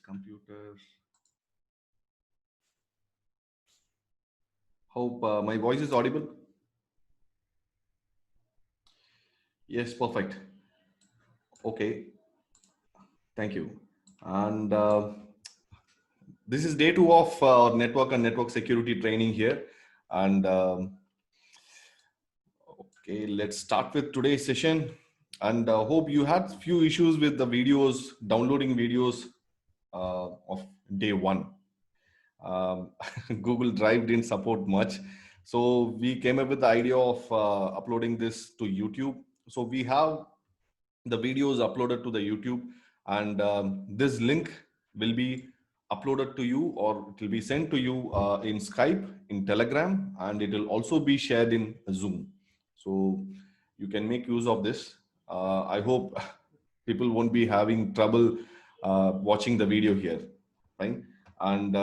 computer. Hope my voice is audible. Yes, perfect. Okay, thank you. And this is day 2 of our network and network security training here. And okay, let's start with today's session. And hope you had few issues with the videos, downloading videos of day 1. Google Drive didn't support much. So we came up with the idea of uploading this to YouTube. So we have the videos uploaded to the YouTube, and this link will be uploaded to you, or it will be sent to you in Skype, in Telegram, and it will also be shared in Zoom. So you can make use of this. I hope people won't be having trouble watching the video here, right? And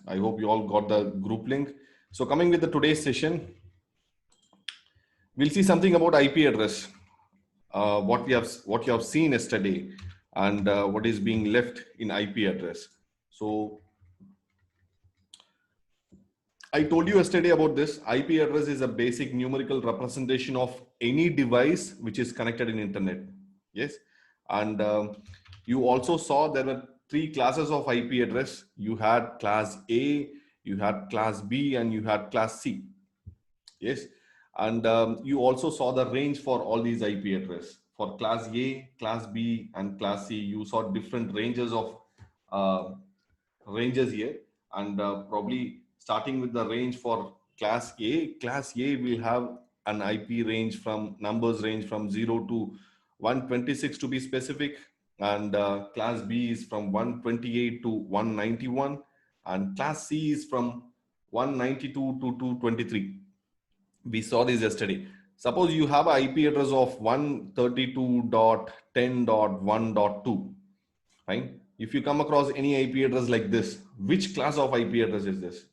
I hope you all got the group link. So coming with the today's session, we'll see something about IP address, what you have seen yesterday, and what is being left in IP address. So I told you yesterday about this. IP address is a basic numerical representation of any device which is connected in internet. Yes, and you also saw there were 3 classes of IP address. You had class A, you had class B, and you had class C. Yes, and you also saw the range for all these IP address. For class A, class B, and class C, you saw different ranges of ranges here, and probably starting with the range for class A. Class A will have an IP range from numbers range from 0 to 126 to be specific, and class B is from 128 to 191, and class C is from 192 to 223. We saw this yesterday. Suppose you have an IP address of 132.10.1.2, right? If you come across any IP address like this, which class of IP address is this?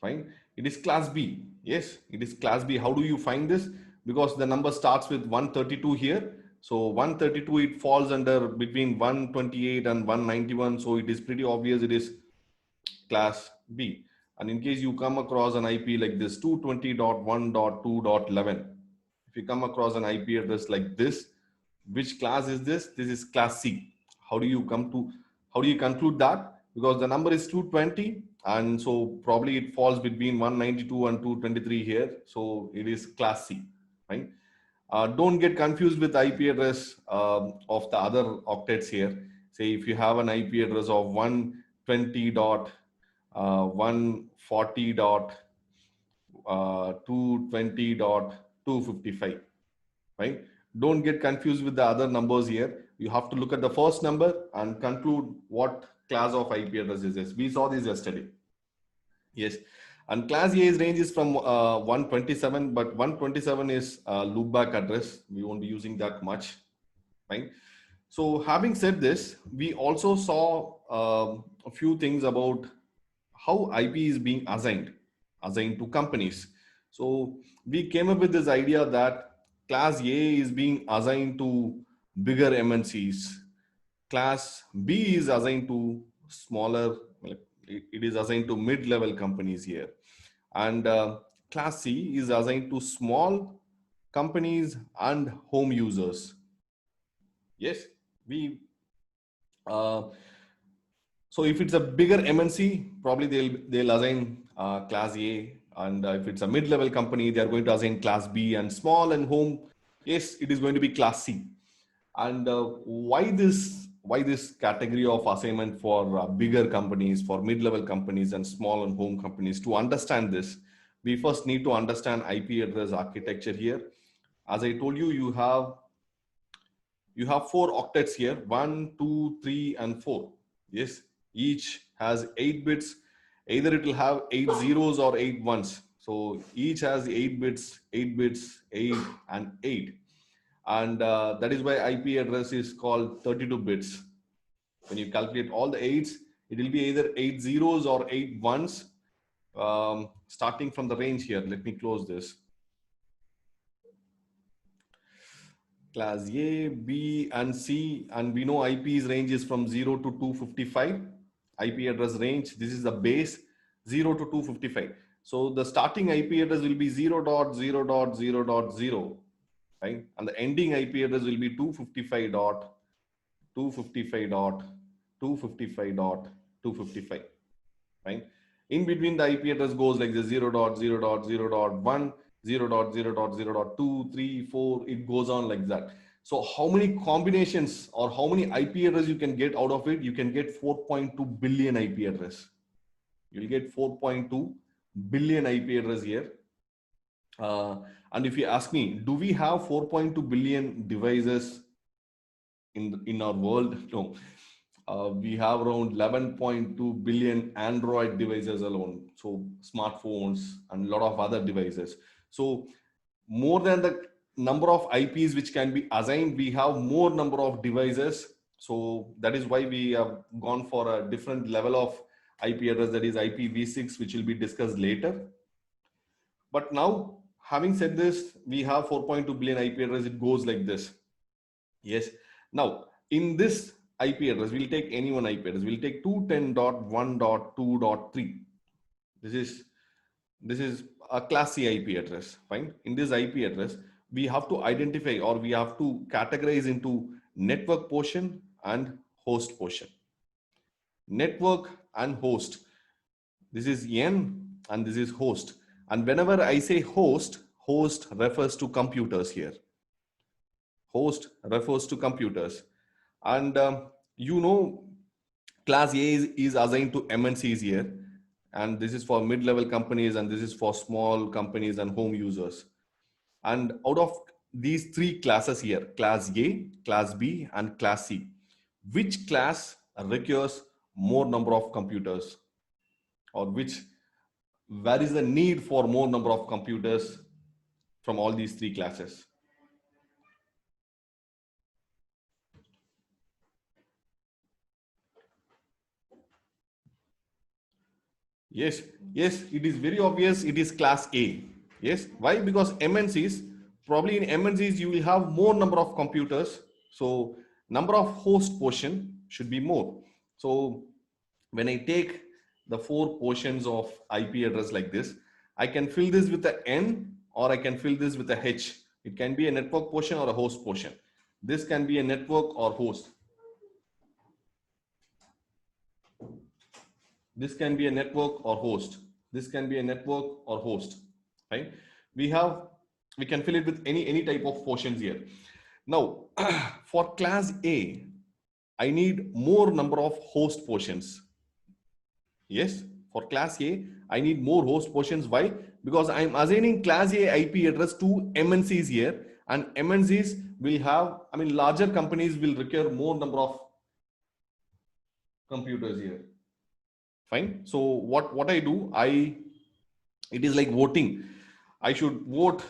Fine. It is class B. Yes, it is class B. How do you find this? Because the number starts with 132 here. So 132, it falls under between 128 and 191. So it is pretty obvious it is class B. And in case you come across an IP like this 220.1.2.11, if you come across an IP address like this, which class is this? This is class C. How do you conclude that? Because the number is 220, and so probably it falls between 192 and 223 here. So it is class C, right? Don't get confused with IP address of the other octets here. Say if you have an IP address of 120.220.255, right? Don't get confused with the other numbers here. You have to look at the first number and conclude what class of IP address is this. We saw this yesterday. Yes, and class A's range is from 127, but 127 is loopback address. We won't be using that much, right? So having said this, we also saw a few things about how IP is being assigned to companies. So we came up with this idea that class A is being assigned to bigger MNCs. Class B is assigned to smaller, it is assigned to mid-level companies here. And class C is assigned to small companies and home users. Yes, we so if it's a bigger MNC, probably they'll assign class A, and if it's a mid-level company, they are going to assign class B, and small and home, yes, it is going to be class C. And why this category of assignment for bigger companies, for mid-level companies, and small and home companies? To understand this, we first need to understand IP address architecture here. As I told you, you have 4 octets here, 1, 2, 3, and 4. Yes, each has 8 bits. Either it will have 8 zeros or 8 ones. So each has 8 bits, 8, and 8. And that is why IP address is called 32 bits. When you calculate all the 8s, it will be either 8 zeros or 8 ones. Starting from the range here, let me close this. class A, B, and C, and we know IP's range is from 0 to 255. IP address range, this is the base, 0 to 255. So the starting IP address will be 0.0.0.0, right? And the ending IP address will be 255.255.255.255, right? In between the IP address goes like the 0.0.0.1, 0.0.0.2, 3, 4, it goes on like that. So how many combinations or how many IP address you can get out of it? You can get 4.2 billion IP address. You'll get 4.2 billion IP address here. And if you ask me, do we have 4.2 billion devices in our world? No. We have around 11.2 billion Android devices alone. So smartphones and a lot of other devices. So more than the number of IPs which can be assigned, we have more number of devices. So that is why we have gone for a different level of IP address, that is IPv6, which will be discussed later. But now, having said this, we have 4.2 billion IP address. It goes like this. Yes. Now, in this IP address, we'll take any one IP address. We'll take 210.1.2.3. This is a class C IP address. Fine. In this IP address, we have to identify, or we have to categorize into network portion and host portion. Network and host. This is N and this is host. And whenever I say host, host refers to computers here. Host refers to computers. And you know, class A is assigned to MNCs here. And this is for mid-level companies, and this is for small companies and home users. And out of these three classes here, class A, class B, and class C, which class requires more number of computers, or where is the need for more number of computers from all these three classes? Yes, it is very obvious. It is class A. Yes, why? Because MNCs, probably in MNCs, you will have more number of computers. So number of host portion should be more. So when I take the 4 portions of IP address like this, I can fill this with a N, or I can fill this with a H. It can be a network portion or a host portion. This can be a network or host. This can be a network or host. This can be a network or host, right? We can fill it with any type of portions here. Now, for class A, I need more number of host portions. Yes, for class A, I need more host portions. Why? Because I'm assigning class A IP address to MNCs here, and MNCs will have, larger companies will require more number of computers here. Fine. So what I do, it is like voting. I should vote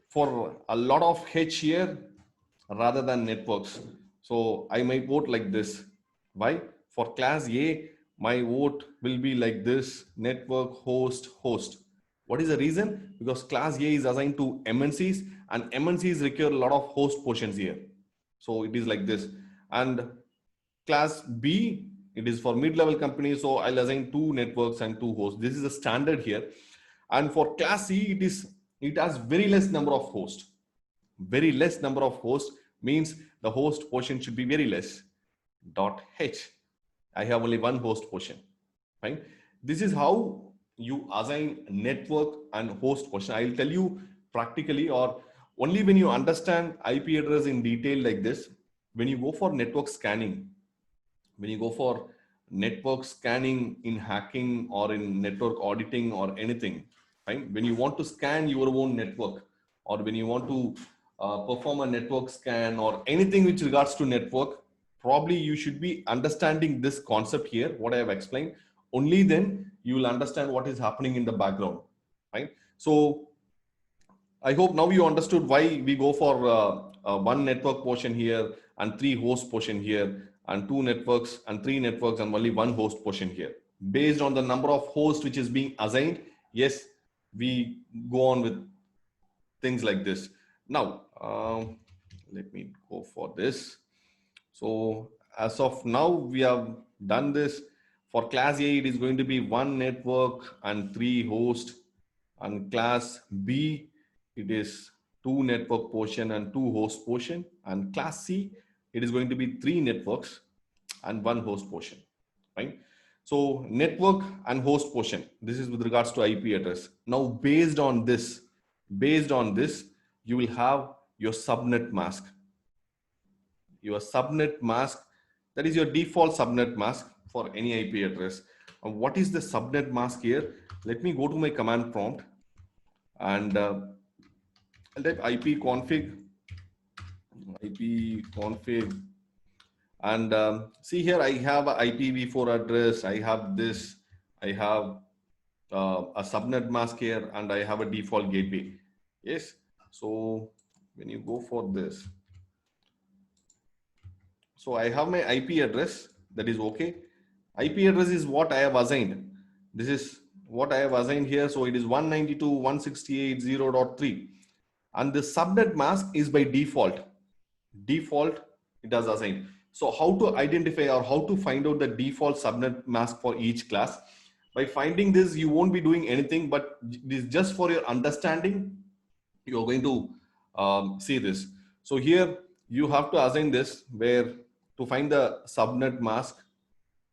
for a lot of H here rather than networks. So I might vote like this. Why? For class A, my vote will be like this: network, host, host. What is the reason? Because class A is assigned to MNCs, and MNCs require a lot of host portions here. So it is like this. And class B, it is for mid-level companies, so I'll assign 2 networks and 2 hosts. This is the standard here. And for class C, it has very less number of hosts. Very less number of hosts means the host portion should be very less. .h. I have only 1 host portion. Fine. This is how you assign network and host portion. I'll tell you practically, or only when you understand IP address in detail like this. When you go for network scanning, when you go for network scanning in hacking or in network auditing or anything, right? When you want to scan your own network, or when you want to perform a network scan or anything which regards to network, probably you should be understanding this concept here, what I have explained. Only then you will understand what is happening in the background, right? So I hope now you understood why we go for 1 network portion here and 3 host portion here, and 2 networks and 3 networks and only 1 host portion here. Based on the number of hosts which is being assigned, yes, we go on with things like this. Now, let me go for this. So as of now, we have done this. For class A, it is going to be one network and three hosts. And class B, it is two network portion and two host portion. And class C, it is going to be three networks and one host portion, right? So network and host portion, this is with regards to IP address. Now, based on this, you will have your subnet mask. Your subnet mask, that is your default subnet mask for any IP address. And what is the subnet mask here? Let me go to my command prompt and I'll type ipconfig, and see here I have a IPv4 address, I have this, I have a subnet mask here, and I have a default gateway. Yes, so when you go for this, so I have my IP address, that is okay. IP address is what I have assigned. This is what I have assigned here. So it is 192.168.0.3, and the subnet mask is by default. Default it has assigned. So how to identify or how to find out the default subnet mask for each class? By finding this, you won't be doing anything, but this is just for your understanding. You are going to see this. So here you have to assign this, where to find the subnet mask,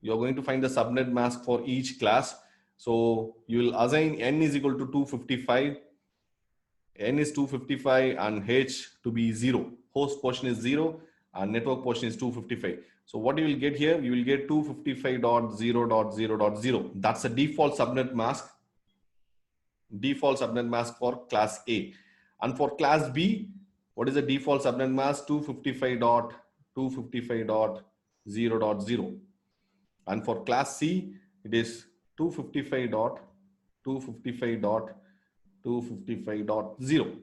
you're going to find the subnet mask for each class. So you will assign n is equal to 255, n is 255, and h to be 0. Host portion is 0 and network portion is 255. So what you will get here, you will get 255.0.0.0. That's the default subnet mask. Default subnet mask for class A. And for class B, what is the default subnet mask? 255.255.0.0. And for class C, it is 255.255.255.0.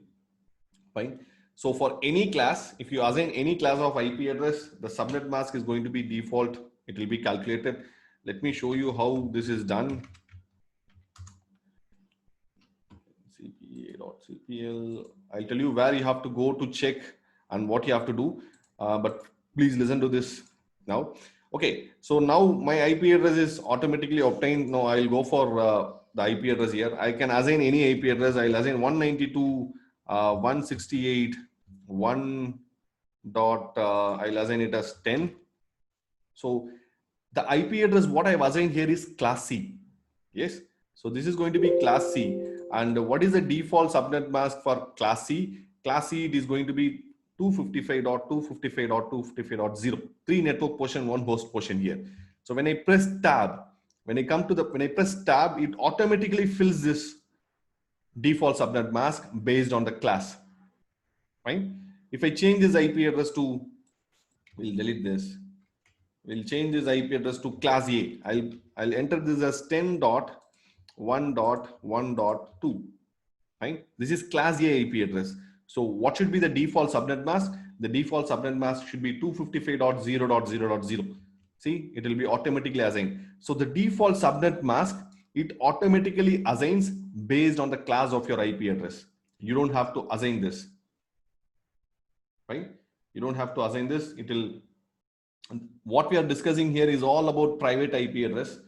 Fine. So for any class, if you assign any class of IP address, the subnet mask is going to be default. It will be calculated. Let me show you how this is done. CPA.cpl. I'll tell you where you have to go to check and what you have to do. But please listen to this now. Okay, so now my IP address is automatically obtained. Now I'll go for the IP address here. I can assign any IP address. I'll assign 192.168.1. I'll assign it as 10. So the IP address what I've assigned here is class C. Yes. So this is going to be class C. And what is the default subnet mask for class C? Class C, it is going to be 255.255.255.0. 3 network portion, 1 host portion here. So when I press tab, when I press tab, it automatically fills this default subnet mask based on the class. Fine. If I change this IP address to, we'll delete this. We'll change this IP address to class A. I'll enter this as 10.1.1.2. Fine. This is class A IP address. So what should be the default subnet mask? The default subnet mask should be 255.0.0.0. See, it will be automatically assigned. So the default subnet mask, it automatically assigns based on the class of your IP address. You don't have to assign this. Right? You don't have to assign this. It will. What we are discussing here is all about private IP address.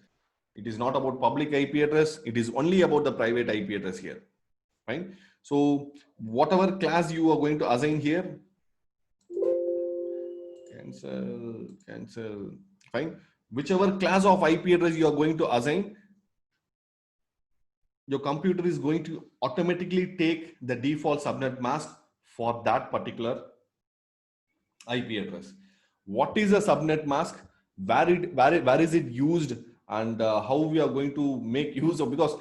It is not about public IP address. It is only about the private IP address here. Fine. So whatever class you are going to assign here, cancel, fine. Whichever class of IP address you are going to assign, your computer is going to automatically take the default subnet mask for that particular IP address. What is a subnet mask? Where is it used? And how we are going to make use of, because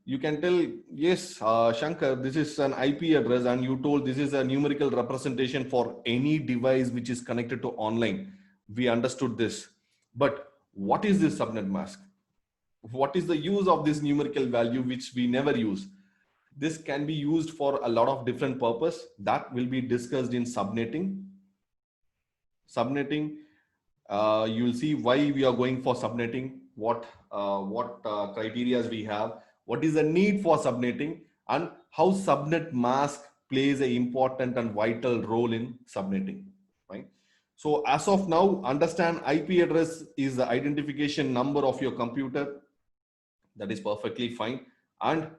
you can tell, yes, Shankar, this is an IP address, and you told this is a numerical representation for any device which is connected to online. We understood this, but what is this subnet mask? What is the use of this numerical value which we never use? This can be used for a lot of different purpose that will be discussed in subnetting. Subnetting, you will see why we are going for subnetting, what criteria we have, what is the need for subnetting, and how subnet mask plays an important and vital role in subnetting, right? So as of now, understand IP address is the identification number of your computer. That is perfectly fine. And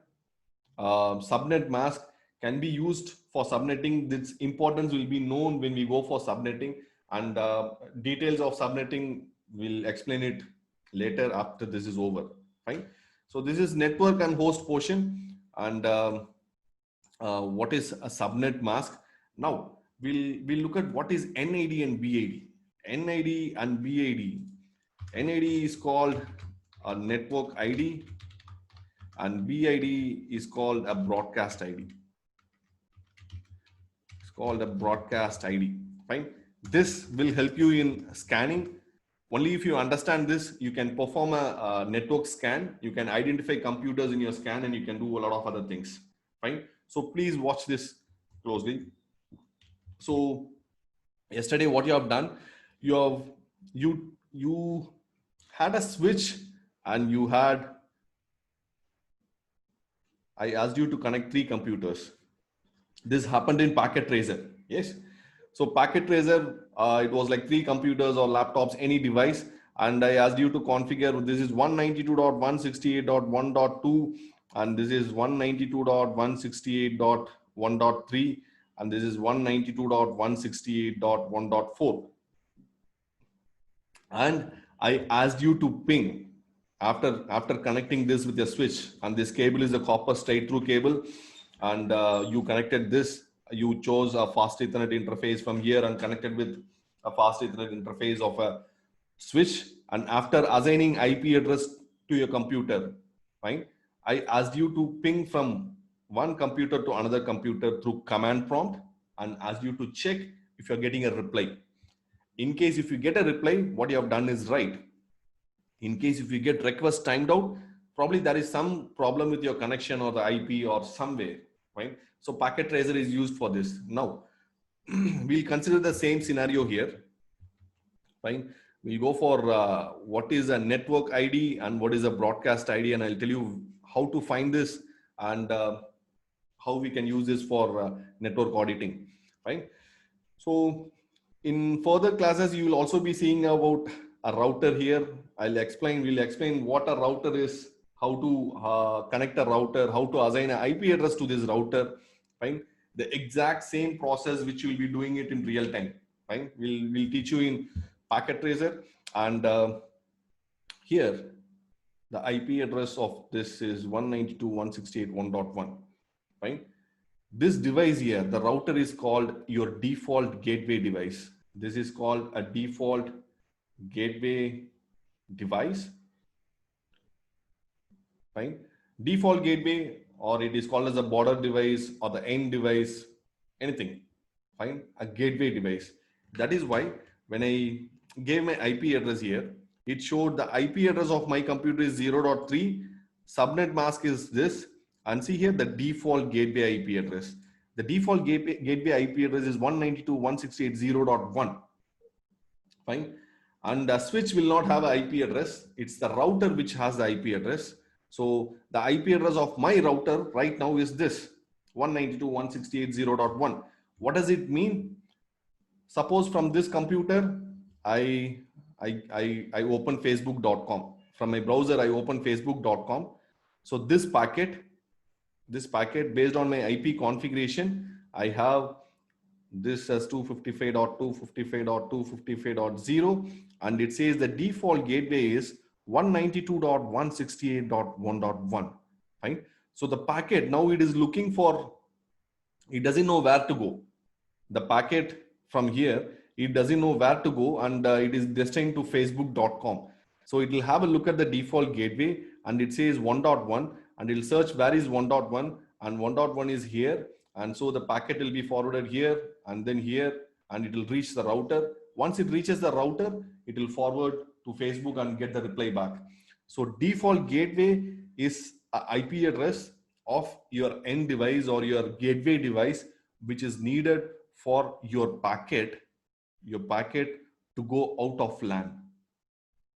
subnet mask can be used for subnetting. Its importance will be known when we go for subnetting, and details of subnetting will explain it later after this is over. Fine. So this is network and host portion, and what is a subnet mask. Now we'll look at what is NID and BID. NID and BID. NID is called a network ID, and BID is called a broadcast ID. It's called a broadcast ID. Fine. This will help you in scanning. Only if you understand this, you can perform a network scan. You can identify computers in your scan, and you can do a lot of other things. Fine. So please watch this closely. So yesterday, what you have done, you had a switch, and I asked you to connect 3 computers. This happened in Packet Tracer. Yes. So Packet Tracer, it was like 3 computers or laptops, any device. And I asked you to configure, this is 192.168.1.2, and this is 192.168.1.3, and this is 192.168.1.4. And I asked you to ping after connecting this with your switch, and this cable is a copper straight through cable, and you connected this. You chose a fast Ethernet interface from here and connected with a fast Ethernet interface of a switch. And after assigning IP address to your computer, fine, I asked you to ping from one computer to another computer through command prompt, and asked you to check if you're getting a reply. In case if you get a reply, what you have done is right. In case if you get request timed out, probably there is some problem with your connection or the IP or somewhere, right? So Packet Tracer is used for this. Now, we'll consider the same scenario here. Fine. We'll go for what is a network ID and what is a broadcast ID, and I'll tell you how to find this and how we can use this for network auditing. Fine. So in further classes, you will also be seeing about a router here. We'll explain what a router is, how to connect a router, how to assign an IP address to this router. Fine. The exact same process which you'll be doing it in real time. Fine. We'll teach you in Packet Tracer, and here the IP address of this is 192.168.1.1. Fine. This device here, the router, is called your default gateway device. This is called a default gateway device. Fine. Default gateway, or it is called as a border device or the end device, anything. Fine. A gateway device. That is why when I gave my IP address here, it showed the IP address of my computer is 0.3. Subnet mask is this. And see here the default gateway IP address. The default gateway IP address is 192.168.0.1. Fine. And the switch will not have an IP address. It's the router which has the IP address. So the IP address of my router right now is this 192.168.0.1. What does it mean? Suppose from this computer, I open facebook.com. From my browser, I open facebook.com. So this packet based on my IP configuration, I have this as 255.255.255.0, and it says the default gateway is 192.168.1.1. Fine. So the packet now it is looking for, it doesn't know where to go. The packet from here, it doesn't know where to go, and it is destined to facebook.com. So it will have a look at the default gateway, and it says 1.1, and it'll search where is 1.1, and 1.1 is here. And so the packet will be forwarded here and then here, and it will reach the router. Once it reaches the router, it will forward to Facebook and get the reply back. So default gateway is an IP address of your end device or your gateway device, which is needed for your packet to go out of LAN.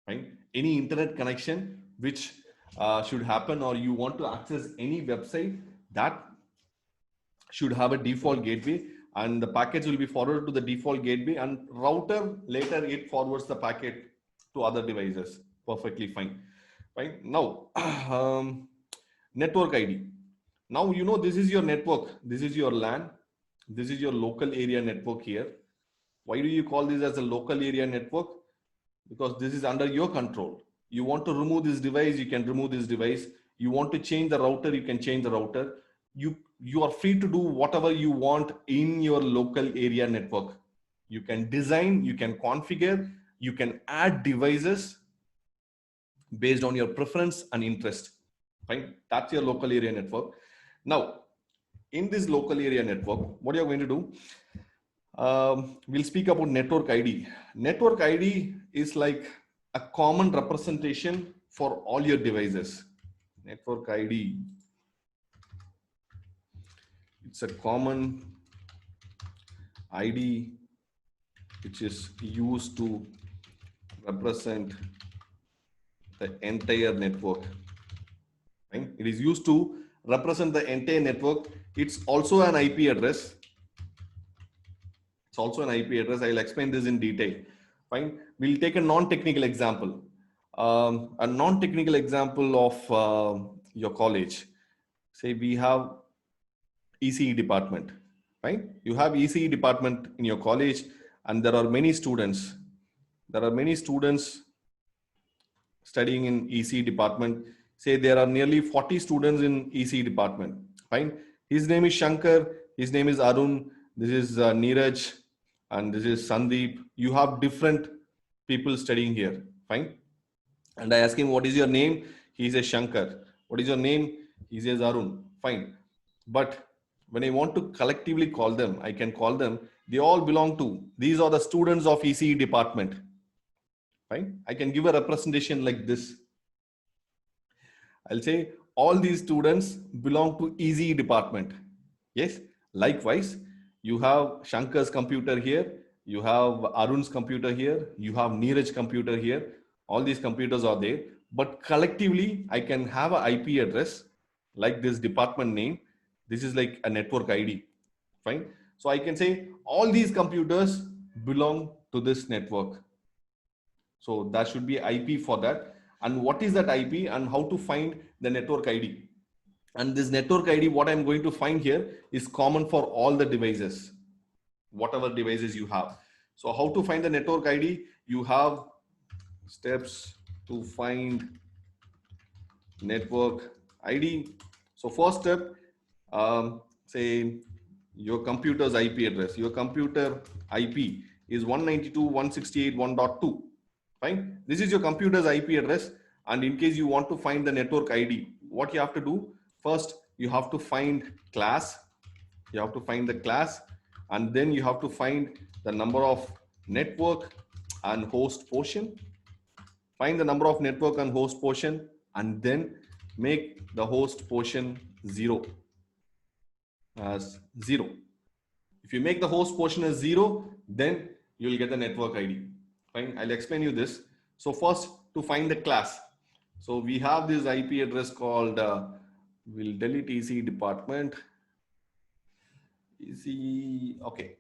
Right? Any internet connection which should happen, or you want to access any website, that should have a default gateway, and the packets will be forwarded to the default gateway, and router later it forwards the packet to other devices. Perfectly fine. Right now, network ID. Now you know this is your network. This is your LAN. This is your local area network here. Why do you call this as a local area network? Because this is under your control. You want to remove this device, you can remove this device. You want to change the router, you can change the router. You are free to do whatever you want in your local area network. You can design, you can configure, you can add devices based on your preference and interest. Fine, that's your local area network. Now, in this local area network, what you're going to do, we'll speak about network ID. Network ID is like a common representation for all your devices. Network ID, it's a common ID which is used to represent the entire network. Right? It is used to represent the entire network. It's also an IP address. It's also an IP address. I'll explain this in detail. Fine. We'll take a non-technical example. A non-technical example of your college. Say we have ECE department, right? You have ECE department in your college, and there are many students. There are many students studying in ECE department. Say there are nearly 40 students in ECE department. Fine. His name is Shankar. His name is Arun. This is Neeraj, and this is Sandeep. You have different people studying here. Fine. And I ask him, what is your name? He says Shankar. What is your name? He says Arun. Fine. But when I want to collectively call them, I can call them, they all belong to, these are the students of ECE department. Fine. I can give a representation like this. I'll say all these students belong to ECE department. Yes. Likewise, you have Shankar's computer here. You have Arun's computer here. You have Neeraj's computer here. All these computers are there, but collectively I can have an IP address like this department name. This is like a network ID. Fine. So I can say all these computers belong to this network. So that should be IP for that. And what is that IP and how to find the network ID? And this network ID, what I'm going to find here is common for all the devices, whatever devices you have. So how to find the network ID? You have steps to find network ID. So first step, say your computer's IP address. Your computer IP is 192.168.1.2. Fine. This is your computer's IP address. And in case you want to find the network ID, what you have to do? First, you have to find class. You have to find the class, and then you have to find the number of network and host portion. Find the number of network and host portion, and then make the host portion 0 as 0. If you make the host portion as 0, then you will get the network ID. Fine. I'll explain you this. So first, to find the class. So we have this IP address called, we'll delete ECE department. ECE, okay.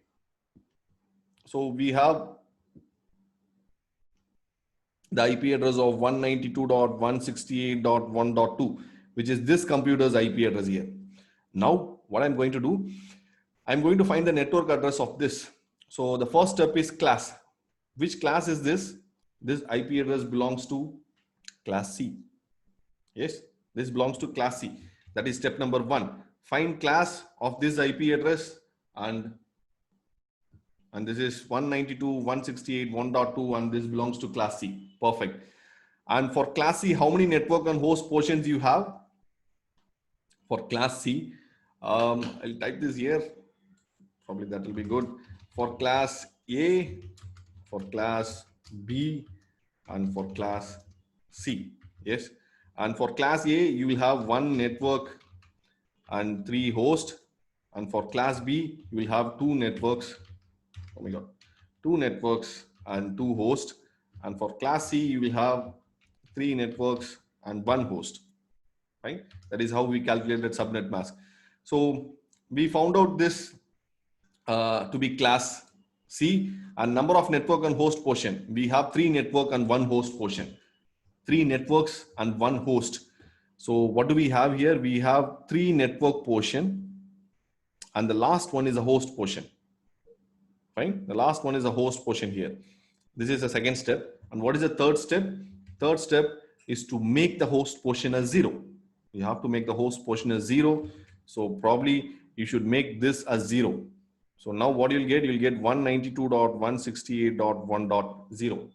So we have the IP address of 192.168.1.2, which is this computer's IP address here. Now, what I'm going to do, I'm going to find the network address of this. So the first step is class. Which class is this? This IP address belongs to class C. Yes, this belongs to class C. That is step number 1. Find class of this IP address, and this is 192.168.1.2, and this belongs to class C. Perfect. And for class C, how many network and host portions you have? For class C, I'll type this here. Probably that will be good. For class A, for class B, and for class C. Yes. And for class A, you will have 1 network and 3 hosts. And for class B, you will have 2 networks. Oh my God, 2 networks and 2 hosts. And for class C, you will have 3 networks and 1 host. Right? That is how we calculated subnet mask. So we found out this to be class C, and number of network and host portion. We have 3 network and 1 host portion. 3 networks and 1 host. So what do we have here? We have 3 network portion, and the last one is a host portion. Fine. The last one is a host portion here. This is the second step. And what is the third step? Third step is to make the host portion as 0. You have to make the host portion as 0. So probably you should make this as 0. So now what you'll get 192.168.1.0.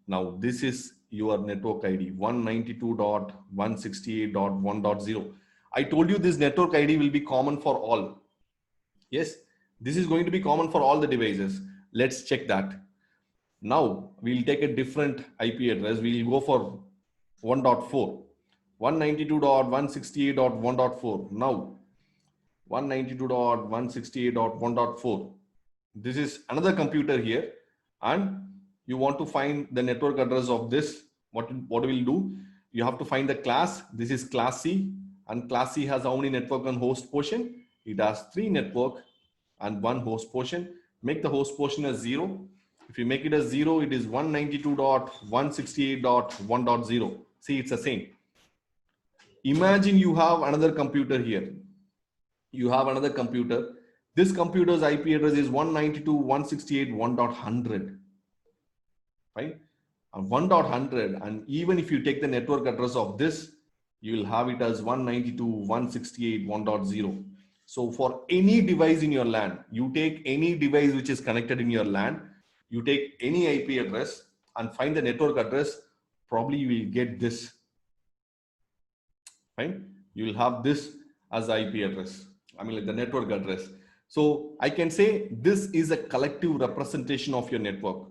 Now this is your network ID 192.168.1.0. I told you this network ID will be common for all. Yes, this is going to be common for all the devices. Let's check that. Now we'll take a different IP address. We'll go for 1.4, 192.168.1.4. Now 192.168.1.4. This is another computer here, and you want to find the network address of this. What we'll do? You have to find the class. This is class C, and class C has how many network and host portion? It has 3 network and 1 host portion. Make the host portion as 0. If you make it as 0, it is 192.168.1.0. See, it's the same. Imagine you have another computer here. You have another computer. This computer's IP address is 192.168.1.100. Right? And 1.100, and even if you take the network address of this, you will have it as 192.168.1.0. So for any device in your LAN, you take any device which is connected in your LAN, you take any IP address and find the network address, probably you will get this. Right? You will have this as the IP address. I mean, like the network address. So I can say this is a collective representation of your network.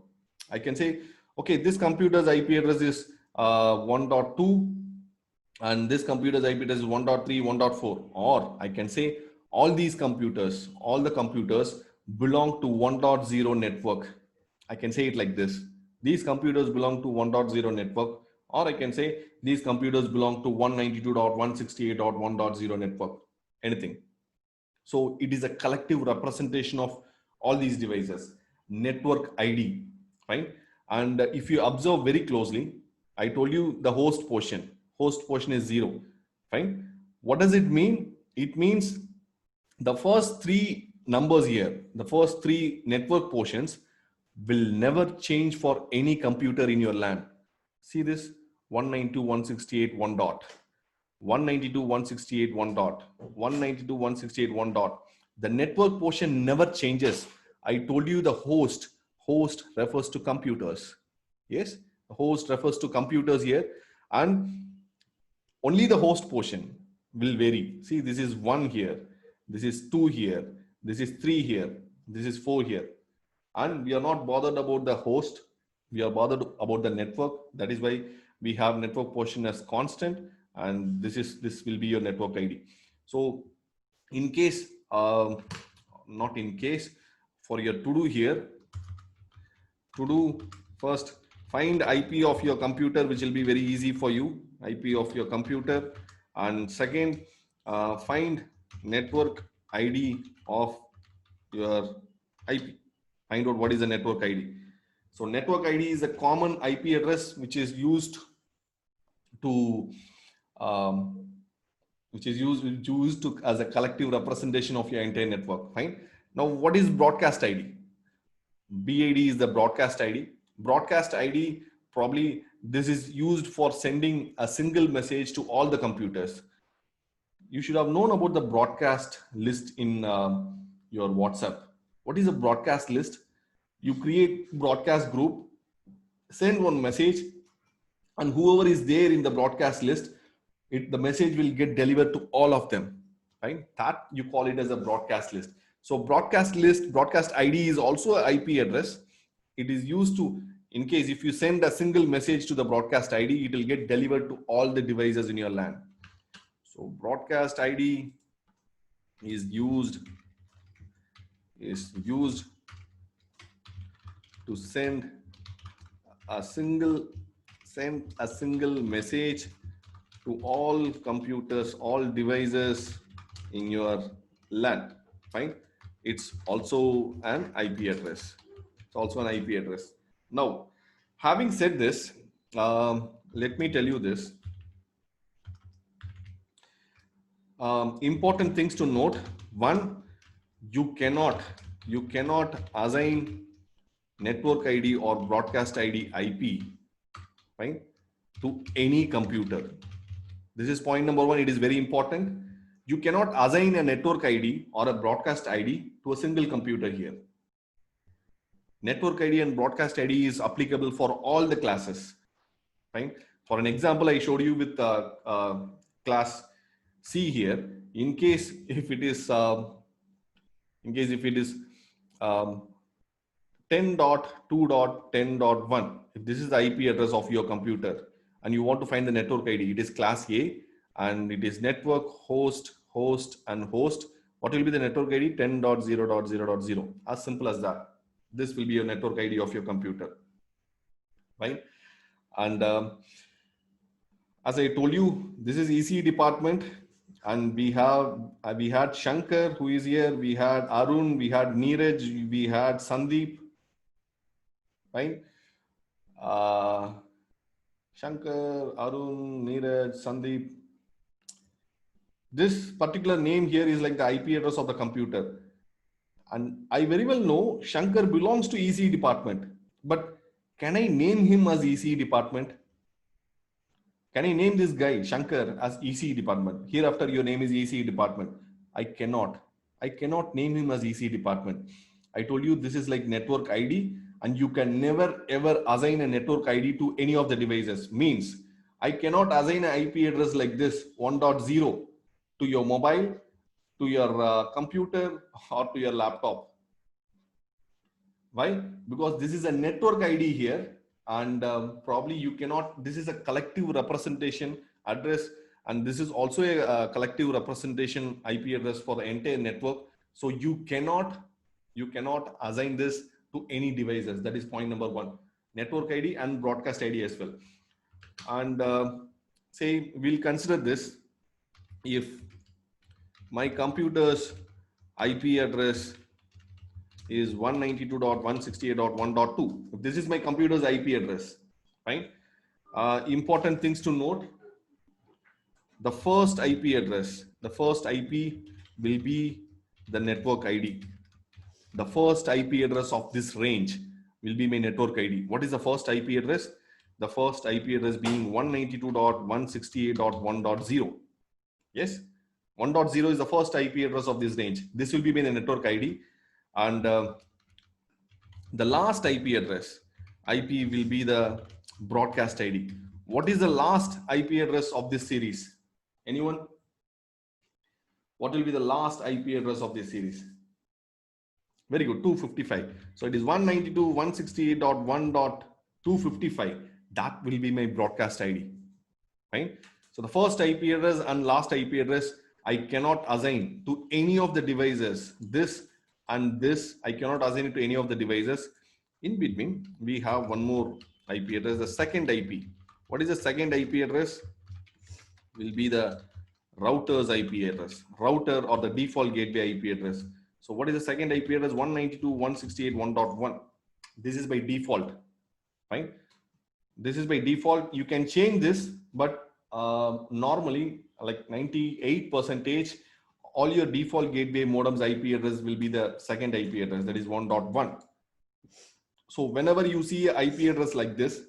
I can say, okay, this computer's IP address is 1.2, and this computer's IP address is 1.3, 1.4. Or I can say all these computers, all the computers belong to 1.0 network. I can say it like this. These computers belong to 1.0 network, or I can say these computers belong to 192.168.1.0 network, anything. So it is a collective representation of all these devices. Network ID, right? And if you observe very closely, I told you the host portion is 0, fine. What does it mean? It means the first 3 numbers here, the first 3 network portions will never change for any computer in your LAN. See this 192.168.1 dot, 192.168.1 dot, 192.168.1 dot. The network portion never changes. I told you the host refers to computers. Yes, the host refers to computers here, and only the host portion will vary. See, this is 1 here, this is 2 here, this is 3 here, this is 4 here. And we are not bothered about the host. We are bothered about the network. That is why we have network portion as constant, and this will be your network ID. So in case, not in case, for your to do here, to do first, find IP of your computer, which will be very easy for you, IP of your computer. And second, find network ID of your IP. Find out what is the network ID. So network ID is a common IP address which is used to as a collective representation of your entire network. Fine. Now, what is broadcast ID? BAD is the broadcast ID. Broadcast ID, probably this is used for sending a single message to all the computers. You should have known about the broadcast list in your WhatsApp. What is a broadcast list? You create broadcast group, send one message, and whoever is there in the broadcast list, the message will get delivered to all of them. Right? That you call it as a broadcast list. So broadcast list, broadcast ID is also an IP address. It is used to, in case if you send a single message to the broadcast ID, it will get delivered to all the devices in your LAN. So broadcast ID is used to send a single message to all computers, all devices in your LAN, fine. It's also an IP address. It's also an IP address. Now, having said this, let me tell you this. Important things to note. One, you cannot assign network ID or broadcast ID IP, right, to any computer. This is point number one. It is very important. You cannot assign a network ID or a broadcast ID to a single computer here. Network ID and broadcast ID is applicable for all the classes, right? For an example, I showed you with class C here. In case if it is um, 10.2.10.1, if this is the IP address of your computer and you want to find the network ID, it is class A and it is network host and host. What will be the network ID? 10.0.0.0. As simple as that. This will be your network ID of your computer, right? And as I told you, this is ECE department, and we had Shankar who is here, we had Arun, we had Neeraj, we had Sandeep, right? Shankar, Arun, Neeraj, Sandeep. This particular name here is like the IP address of the computer. And I very well know Shankar belongs to ECE department, but can I name him as ECE department? Can I name this guy Shankar as ECE department? Hereafter your name is ECE department. I cannot name him as ECE department. I told you this is like network ID, and you can never ever assign a network ID to any of the devices. Means I cannot assign an IP address like this 1.0 to your mobile, to your computer, or to your laptop. Why? Because this is a network ID here, and probably you cannot. This is a collective representation address, and this is also a collective representation IP address for the entire network. So you cannot assign this to any devices. That is point number one. Network ID and broadcast ID as well. And say we'll consider this. If my computer's IP address is 192.168.1.2. If this is my computer's IP address, right? Important things to note. The first IP address, the first IP will be the network ID. The first IP address of this range will be my network ID. What is the first IP address? The first IP address being 192.168.1.0. Yes, 1.0 is the first IP address of this range. This will be my network ID. And the last IP address, IP will be the broadcast ID. What is the last IP address of this series? Anyone? What will be the last IP address of this series? Very good, 255. So it is 192.168.1.255. That will be my broadcast ID, right? So the first IP address and last IP address, I cannot assign to any of the devices. This and this, I cannot assign it to any of the devices. In between, we have one more IP address, the second IP. What is the second IP address? Will be the router's IP address, router or the default gateway IP address. So what is the second IP address? 192.168.1.1. This is by default, right? This is by default. You can change this, but normally like 98%, all your default gateway modems IP address will be the second IP address, that is 1.1. So whenever you see an IP address like this,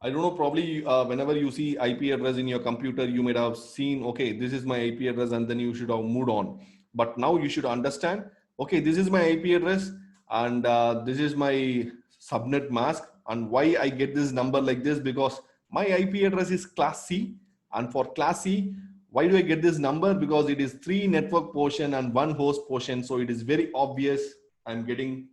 I don't know, probably whenever you see IP address in your computer, you might have seen, okay, this is my IP address, and then you should have moved on. But now you should understand, okay, this is my IP address, and this is my subnet mask, and why I get this number like this, because my IP address is class C, and for class C, why do I get this number? Because it is 3 network portion and 1 host portion, so it is very obvious I'm getting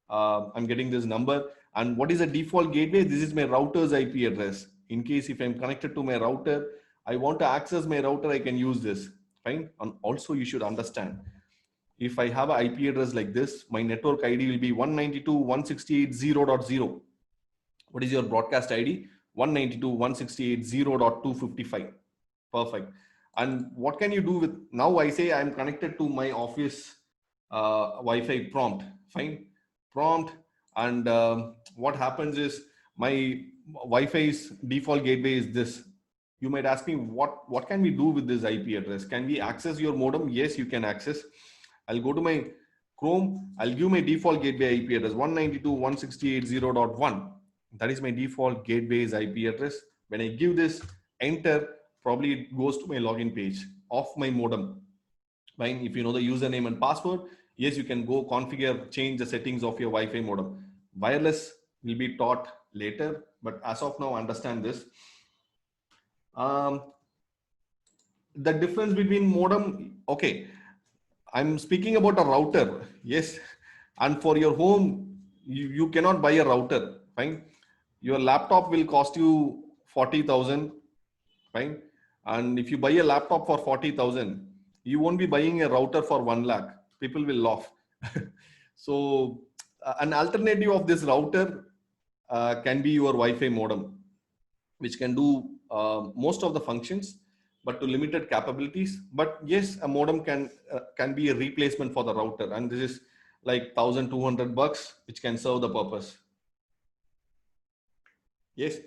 this number. And what is a default gateway? This is my router's IP address. In case if I'm connected to my router, I want to access my router, I can use this, right? And also you should understand, if I have an IP address like this, my network ID will be 192.168.0.0. What is your broadcast ID? 192.168.0.255. Perfect. And what can you do with, now I say I'm connected to my office Wi-Fi prompt, fine, prompt. And what happens is my Wi-Fi's default gateway is this. You might ask me, what can we do with this IP address? Can we access your modem? Yes, you can access. I'll go to my Chrome. I'll give my default gateway IP address 192.168.0.1. That is my default gateway's IP address. When I give this enter, probably it goes to my login page of my modem. Fine. If you know the username and password, yes, you can go configure, change the settings of your Wi-Fi modem. Wireless will be taught later, but as of now, understand this. The difference between modem, okay, I'm speaking about a router, yes, and for your home, you cannot buy a router, fine. Your laptop will cost you 40,000, fine. And if you buy a laptop for 40,000, you won't be buying a router for 1 lakh. People will laugh. So an alternative of this router can be your Wi-Fi modem, which can do most of the functions, but to limited capabilities. But yes, a modem can be a replacement for the router, and this is like $1,200, which can serve the purpose. Yes,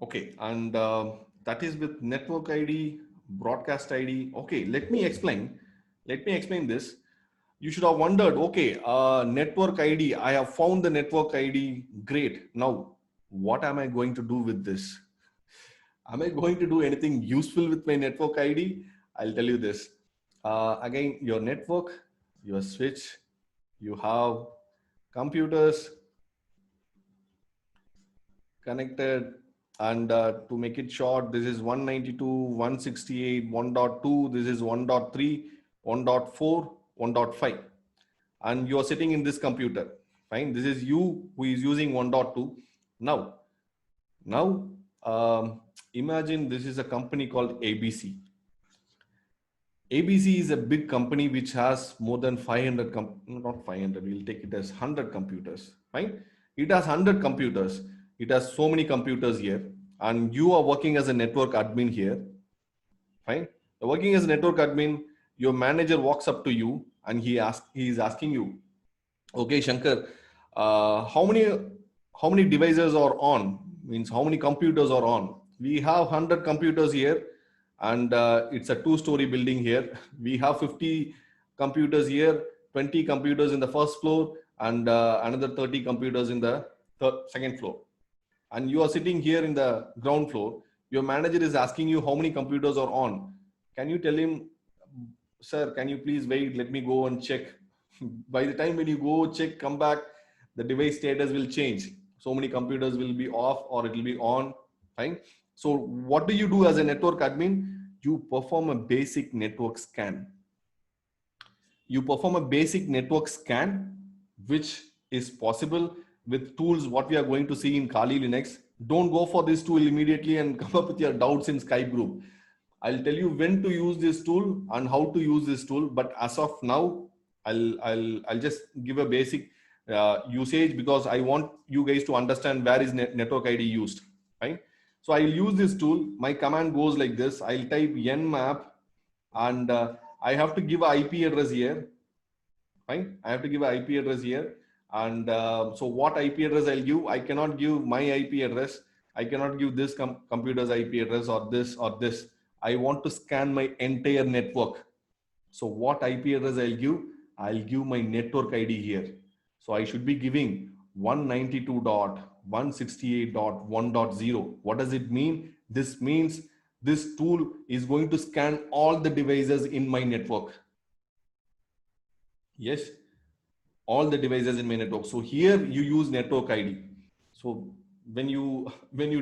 okay, and that is with network ID, broadcast ID. Okay, let me explain. Let me explain this. You should have wondered, okay, network ID. I have found the network ID. Great. Now, what am I going to do with this? Am I going to do anything useful with my network ID? I'll tell you this. Again, your network, your switch, you have computers connected, and to make it short, this is 192.168, 1.2, this is 1.3, 1.4, 1.5. And you are sitting in this computer, fine. This is you who is using 1.2. Now, imagine this is a company called ABC. ABC is a big company which has more than 500, not 500, we'll take it as 100 computers, fine. It has 100 computers. It has so many computers here, and you are working as a network admin here, fine. You're working as a network admin. Your manager walks up to you and he is asking you, okay, Shankar, how many devices are on? Means how many computers are on? We have 100 computers here, and it's a 2-story building here. We have 50 computers here, 20 computers in the first floor, and another 30 computers in the second floor. And you are sitting here in the ground floor. Your manager is asking you how many computers are on. Can you tell him, sir, can you please wait? Let me go and check. By the time when you go check, come back, the device status will change. So many computers will be off or it will be on. Fine. So what do you do as a network admin? You perform a basic network scan. You perform a basic network scan, which is possible with tools what we are going to see in Kali Linux. Don't go for this tool immediately and come up with your doubts in Skype group. I'll tell you when to use this tool and how to use this tool. But as of now, I'll just give a basic usage, because I want you guys to understand where is network ID used. Right? So I'll use this tool. My command goes like this. I'll type nmap, and I have to give an IP address here. Fine. I have to give an IP address here. And so what IP address I'll give? I cannot give my IP address. I cannot give this computer's IP address or this or this. I want to scan my entire network. So what IP address I'll give? I'll give my network ID here. So I should be giving 192.168.1.0. What does it mean? This means this tool is going to scan all the devices in my network. Yes, all the devices in my network. So here you use network ID. So when you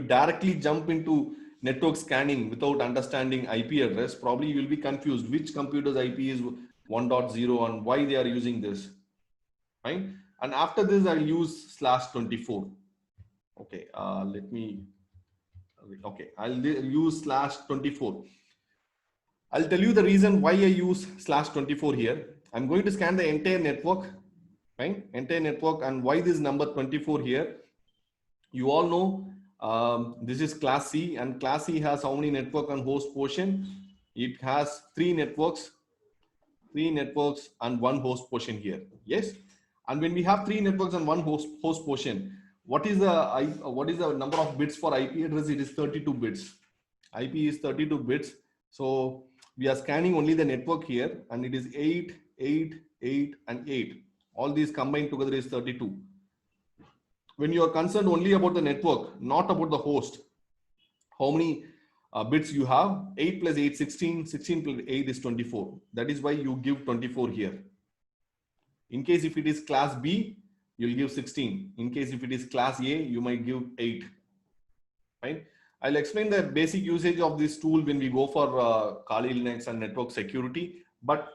directly jump into network scanning without understanding IP address, probably you will be confused which computer's IP is 1.0 and why they are using this. Fine. And after this, I'll use /24. Okay, let me. Okay, I'll use /24. I'll tell you the reason why I use /24 here. I'm going to scan the entire network, right? Entire network, and why this number 24 here. You all know this is class C, and class C has how many network and host portion? It has three networks and one host portion here. Yes. And when we have three networks and one host portion, what is the number of bits for IP address? It is 32 bits. IP is 32 bits. So we are scanning only the network here, and it is 8, 8, 8, and 8. All these combined together is 32. When you are concerned only about the network, not about the host, how many bits you have? 8 plus 8, 16. 16 plus 8 is 24. That is why you give 24 here. In case if it is class B, you'll give 16. In case if it is class A, you might give 8. Right? I'll explain the basic usage of this tool when we go for Kali Linux and network security. But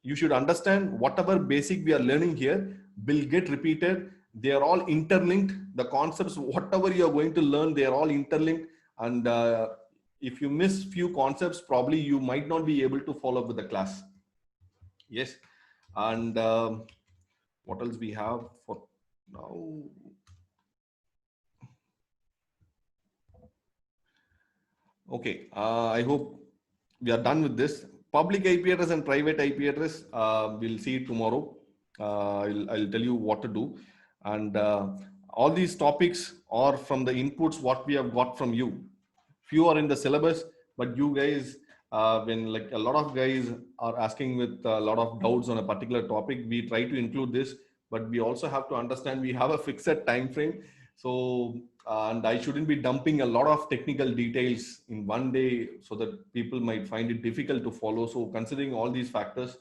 you should understand whatever basic we are learning here will get repeated. They are all interlinked. The concepts, whatever you are going to learn, they are all interlinked. And if you miss few concepts, probably you might not be able to follow up with the class. Yes. And what else we have for now? Okay, I hope we are done with this. Public IP address and private IP address, we'll see tomorrow. I'll tell you what to do. And all these topics are from the inputs what we have got from you. Few are in the syllabus, but you guys, when like a lot of guys are asking with a lot of doubts on a particular topic, we try to include this, but we also have to understand we have a fixed time frame. So, and I shouldn't be dumping a lot of technical details in one day so that people might find it difficult to follow. So considering all these factors,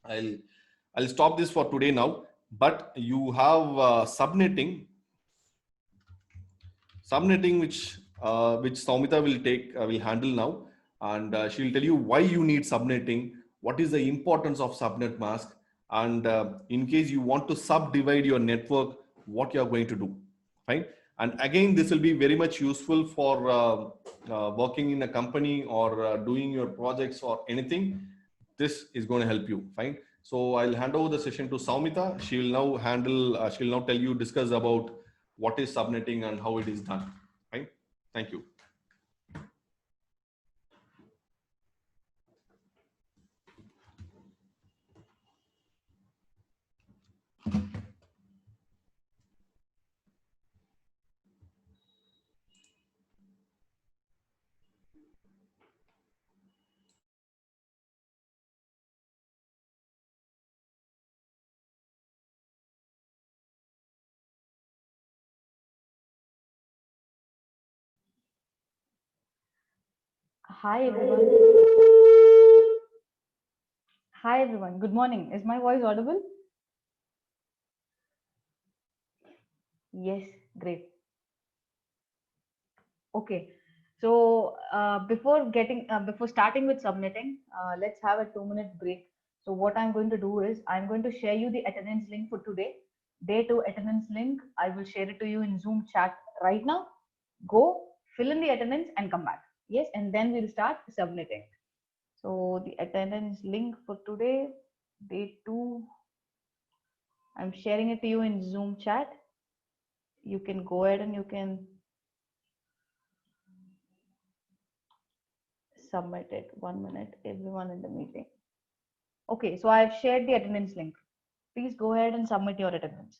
I'll stop this for today now, but you have subnetting, which Soumita will handle now, and she'll tell you why you need subnetting, what is the importance of subnet mask, and in case you want to subdivide your network, what you are going to do. Fine. And again, this will be very much useful for working in a company or doing your projects or anything. This is going to help you. Fine. So I'll hand over the session to Soumita. She will now she'll now discuss about what is subnetting and how it is done. Right? Thank you. Hi everyone. Hi everyone. Good morning. Is my voice audible? Yes, great. Okay. So before starting with submitting, let's have a 2-minute break. So what I'm going to do is I'm going to share you the attendance link for today. Day 2 attendance link. I will share it to you in Zoom chat right now. Go fill in the attendance and come back. Yes, and then we'll start submitting. So the attendance link for today, day 2, I'm sharing it to you in Zoom chat. You can go ahead and you can submit it. 1 minute, everyone in the meeting. Okay, so I've shared the attendance link. Please go ahead and submit your attendance.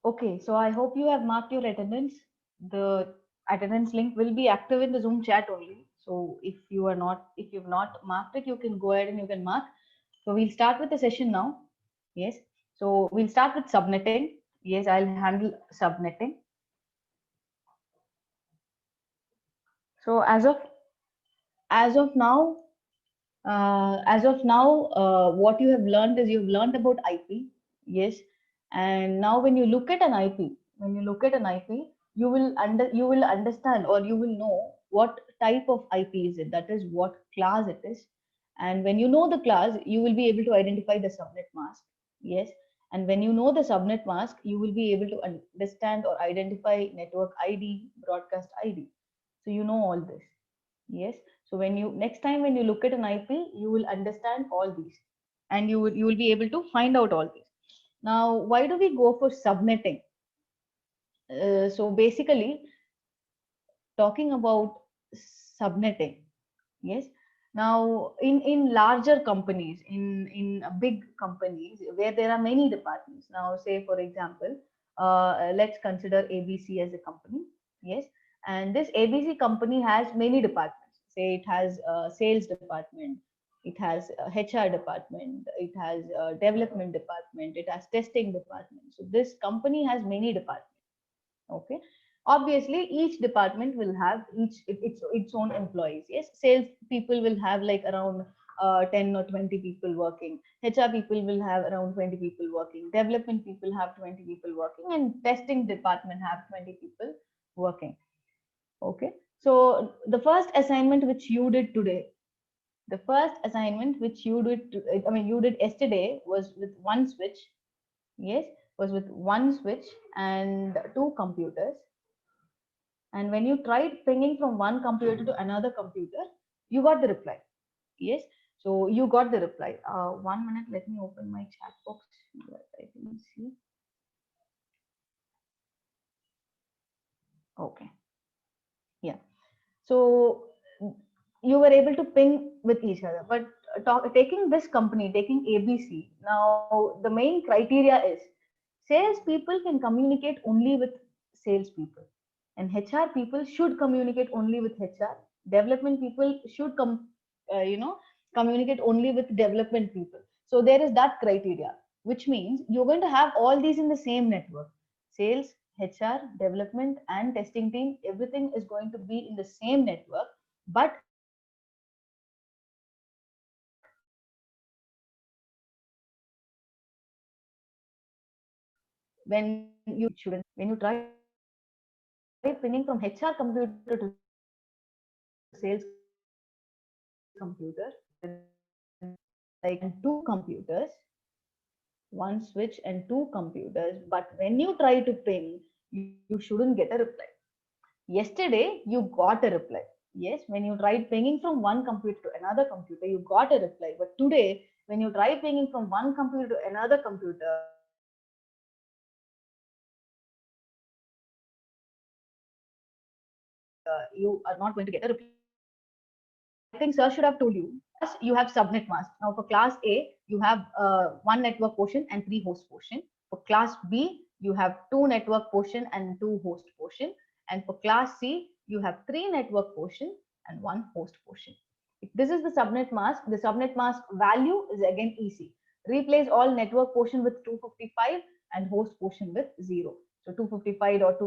Okay, so I hope you have marked your attendance. The attendance link will be active in the Zoom chat only. So if you've not marked it, you can go ahead and you can mark. So we'll start with the session now. Yes. So we'll start with subnetting. Yes, I'll handle subnetting. So as of now, what you have learned is you've learned about IP. Yes. And now when you look at an IP, you will understand, or you will know what type of IP is it. That is what class it is. And when you know the class, you will be able to identify the subnet mask. Yes. And when you know the subnet mask, you will be able to understand or identify network ID, broadcast ID. So you know all this. Yes. So when you next time when you look at an IP, you will understand all these, and you will be able to find out all these. Now, why do we go for subnetting? So basically, talking about subnetting. Yes. Now, in larger companies, in big companies where there are many departments. Now, say for example, let's consider ABC as a company. Yes, and this ABC company has many departments. Say it has a sales department, it has a HR department, it has a development department, it has testing department. So this company has many departments. Okay. Obviously each department will have its own employees. Yes, sales people will have like around 10 or 20 people working, HR people will have around 20 people working, development people have 20 people working, and testing department have 20 people working. Okay. So the first assignment which you did today, the first assignment which you did you did yesterday was with one switch. Yes, was with one switch and two computers. And when you tried pinging from one computer to another computer, you got the reply. Yes. So you got the reply. 1 minute, let me open my chat box so that I can see. Okay. Yeah. So you were able to ping with each other. But taking this company, taking ABC, now the main criteria is salespeople can communicate only with salespeople, and HR people should communicate only with HR. Development people should communicate only with development people. So there is that criteria, which means you're going to have all these in the same network. Sales, HR, development, and testing team, everything is going to be in the same network. But when you shouldn't, when you try pinging from HR computer to sales computer, like two computers, one switch and two computers. But when you try to ping, you shouldn't get a reply. Yesterday, you got a reply. Yes, when you tried pinging from one computer to another computer, you got a reply. But today, when you try pinging from one computer to another computer, you are not going to get a reply. I think sir should have told you. First, you have subnet mask. Now for class A, you have one network portion and three host portion. For class B, you have two network portion and two host portion. And for class C, you have three network portion and one host portion. If this is the subnet mask value is again easy. Replace all network portion with 255 and host portion with 0. So 255 or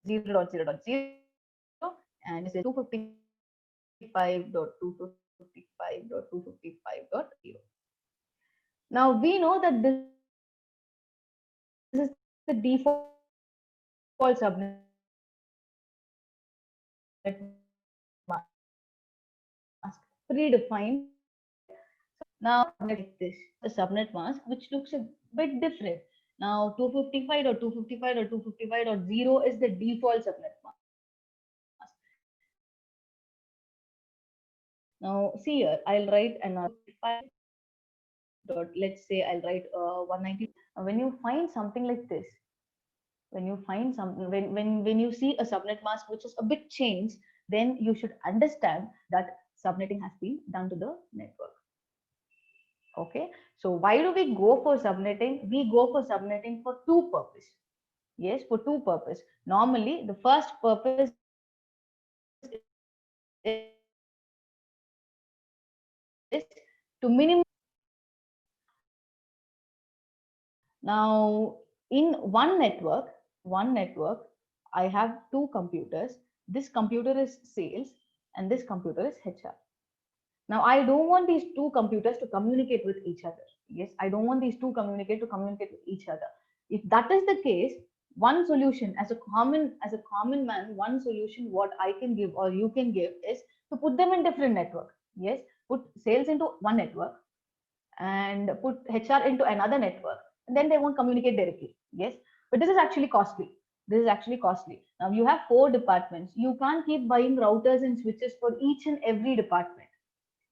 255.0.0.0 and this is 255.255.255.0. Now we know that this is the default subnet mask predefined. Now like this, a subnet mask which looks a bit different. Now 255.255.255.0 is the default subnet mask. Now see here, I'll write another 5 dot, let's say I'll write 190. When you find something like this, when you find something, when you see a subnet mask which is a bit changed, then you should understand that subnetting has been done to the network. Okay, so why do we go for subnetting? We go for subnetting for two purposes. Yes, for two purposes. Normally, the first purpose is to minimize the cost. Now, in one network, I have two computers. This computer is sales and this computer is HR. Now, I don't want these two computers to communicate with each other. Yes, I don't want these two communicate with each other. If that is the case, one solution as a common man, one solution what I can give or you can give is to put them in different network. Yes, put sales into one network and put HR into another network, and then they won't communicate directly. Yes, but this is actually costly. This is actually costly. Now you have four departments. You can't keep buying routers and switches for each and every department.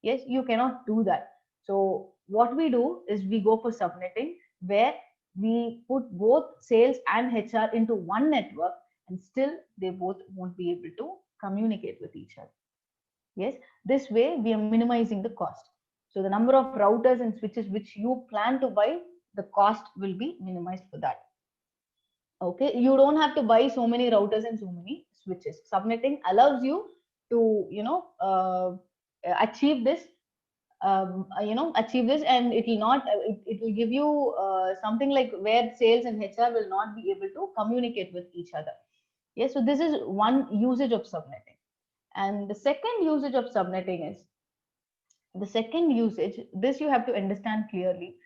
Yes, you cannot do that. So what we do is we go for subnetting, where we put both sales and HR into one network, and still they both won't be able to communicate with each other. Yes, this way we are minimizing the cost. So the number of routers and switches which you plan to buy, the cost will be minimized for that. Okay, you don't have to buy so many routers and so many switches. Subnetting allows you to, achieve this, achieve this, and it will not, it will give you something like where sales and HR will not be able to communicate with each other. Yes, so this is one usage of subnetting. And the second usage of subnetting is the second usage, this you have to understand clearly,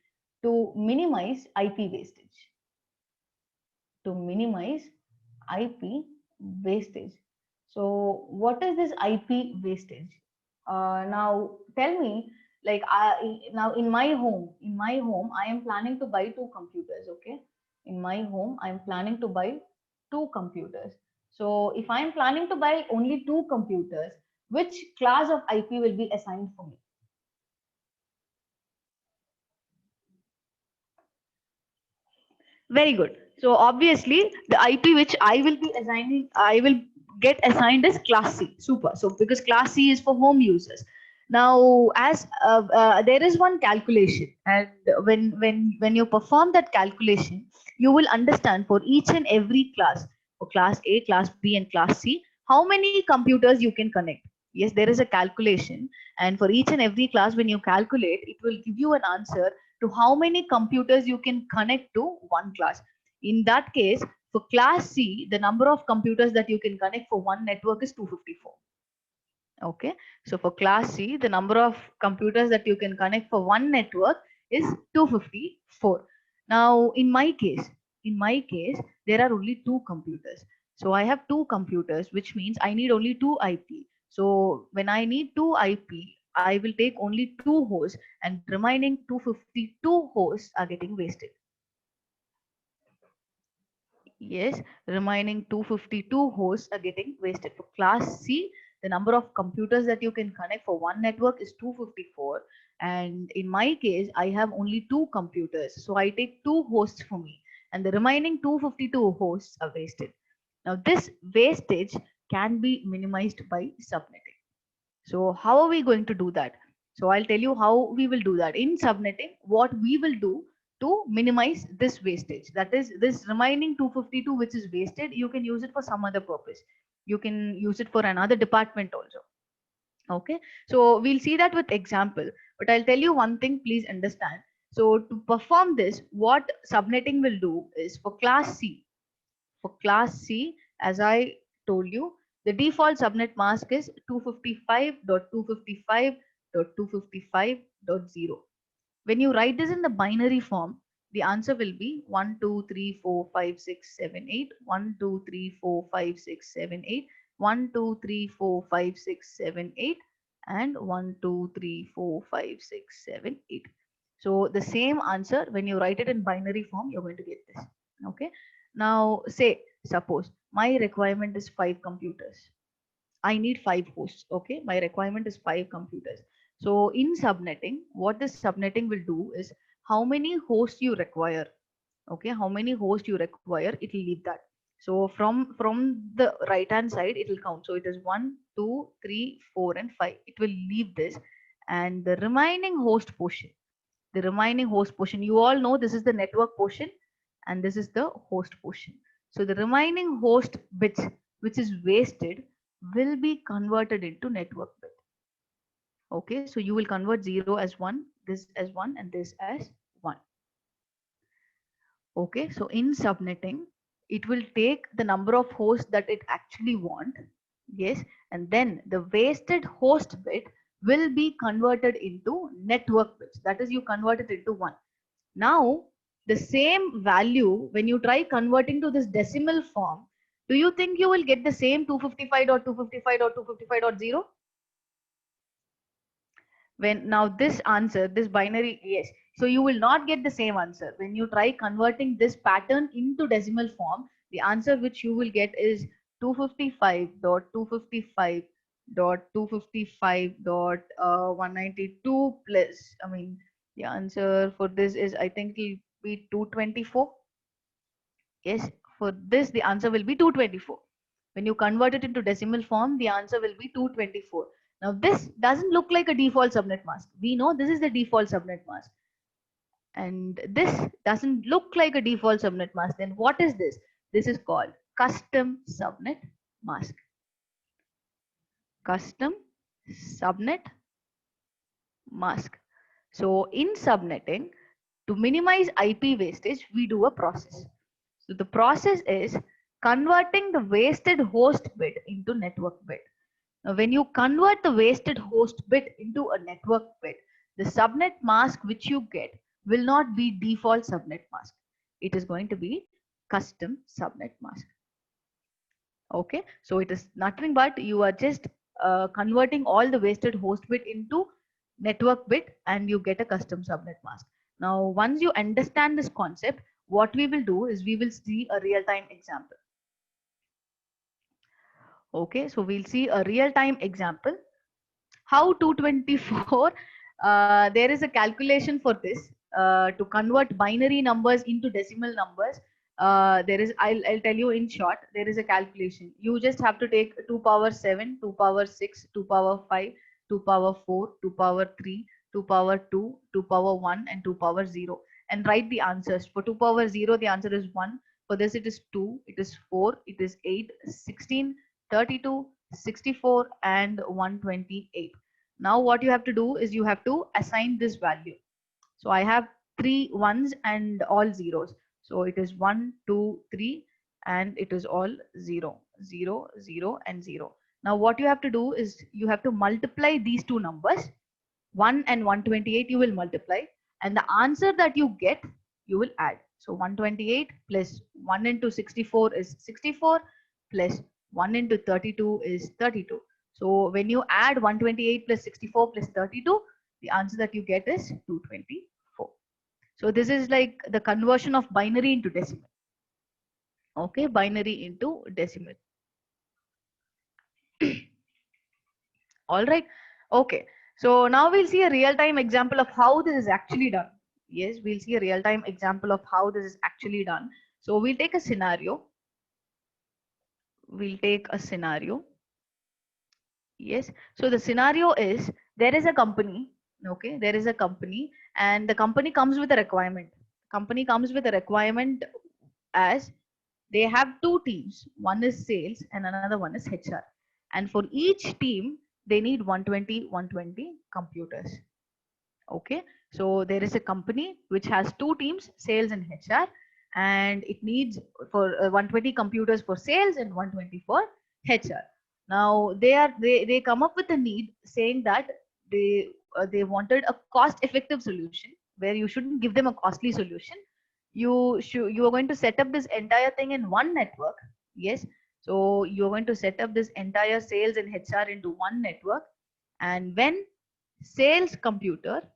to minimize IP wastage. To minimize IP wastage. So, what is this IP wastage? Now, tell me, like, now in my home, I am planning to buy two computers. Okay, in my home, I am planning to buy two computers. So, if I am planning to buy only two computers, which class of IP will be assigned for me? Very good. So obviously the IP which I will be assigning, I will get assigned as class C. Super. So because class C is for home users. Now, as there is one calculation, and when you perform that calculation, you will understand for each and every class, for class A, class B, and class C, how many computers you can connect. Yes, there is a calculation, and for each and every class, when you calculate, it will give you an answer to how many computers you can connect to one class. In that case, for class C, the number of computers that you can connect for one network is 254. Okay, so for class C, the number of computers that you can connect for one network is 254. Now, in my case, there are only two computers. So I have two computers, which means I need only two IP. So when I need two IP, I will take only two hosts, and remaining 252 hosts are getting wasted. Yes, remaining 252 hosts are getting wasted. For class C, the number of computers that you can connect for one network is 254. And in my case, I have only two computers. So I take two hosts for me, and the remaining 252 hosts are wasted. Now, this wastage can be minimized by subnetting. So how are we going to do that? So I'll tell you how we will do that. In subnetting, what we will do to minimize this wastage, that is this remaining 252 which is wasted, you can use it for some other purpose. You can use it for another department also. Okay, so we'll see that with example, but I'll tell you one thing, please understand. So to perform this, what subnetting will do is for class C, as I told you, the default subnet mask is 255.255.255.0. When you write this in the binary form, the answer will be 1, 2, 3, 4, 5, 6, 7, 8, 1, 2, 3, 4, 5, 6, 7, 8, 1, 2, 3, 4, 5, 6, 7, 8, and 1, 2, 3, 4, 5, 6, 7, 8. So the same answer, when you write it in binary form, you're going to get this. Okay. Now, suppose my requirement is 5 computers. I need 5 hosts. Okay, my requirement is 5 computers. So in subnetting, what this subnetting will do is how many hosts you require. Okay, how many hosts you require, it will leave that. So from the right hand side, it will count. So it is 1, 2, 3, 4, and 5. It will leave this, and the remaining host portion, The remaining host portion, you all know this is the network portion and this is the host portion. So the remaining host bits which is wasted will be converted into network bit. Okay, so you will convert 0 as 1, this as 1 and this as 1. Okay, so in subnetting, it will take the number of hosts that it actually want. Yes, and then the wasted host bit will be converted into network bits. That is, you convert it into 1. Now, the same value, when you try converting to this decimal form, do you think you will get the same 255.255.255.0? When now this answer, this binary, yes. So you will not get the same answer. When you try converting this pattern into decimal form, the answer which you will get is 255.255.255.192 plus, I mean, the answer for this is, I think it will be 224. Yes, for this, the answer will be 224. When you convert it into decimal form, the answer will be 224. Now, this doesn't look like a default subnet mask. We know this is the default subnet mask. And this doesn't look like a default subnet mask. Then what is this? This is called custom subnet mask. Custom subnet mask. So in subnetting, to minimize IP wastage, we do a process. So the process is converting the wasted host bit into network bit. Now, when you convert the wasted host bit into a network bit, the subnet mask which you get will not be default subnet mask. It is going to be custom subnet mask. Okay, so it is nothing but you are just converting all the wasted host bit into network bit and you get a custom subnet mask. Now, once you understand this concept, what we will do is we will see a real-time example. Okay, so we'll see a real-time example. How 224, there is a calculation for this to convert binary numbers into decimal numbers. There is, I'll tell you in short, there is a calculation. You just have to take 2 power 7, 2 power 6, 2 power 5, 2 power 4, 2 power 3, 2 power 2, 2 power 1 and 2 power 0 and write the answers. For 2 power 0, the answer is 1. For this, it is 2, it is 4, it is 8, 16, 32, 64 and 128. Now what you have to do is you have to assign this value. So I have 3 ones and all zeros. So it is 1, 2, 3 and it is all 0, 0, 0 and 0. Now what you have to do is you have to multiply these two numbers. 1 and 128 you will multiply and the answer that you get you will add. So 128 plus 1 into 64 is 64 plus 1 into 32 is 32. So when you add 128 plus 64 plus 32, the answer that you get is 224. So this is like the conversion of binary into decimal. Okay, binary into decimal. All right. Okay. So now we'll see a real-time example of how this is actually done. Yes, we'll see a real-time example of how this is actually done. So we'll take a scenario. We'll take a scenario. Yes. So the scenario is there is a company. Okay. There is a company and the company comes with a requirement. Company comes with a requirement as they have two teams. One is sales and another one is HR. And for each team, they need 120 computers. Okay. So there is a company which has two teams, sales and HR, and it needs for 120 computers for sales and 120 for HR. Now they come up with a need saying that they wanted a cost effective solution where you shouldn't give them a costly solution. You are going to set up this entire thing in one network. Yes. So you're going to set up this entire sales and HR into one network. And when sales computer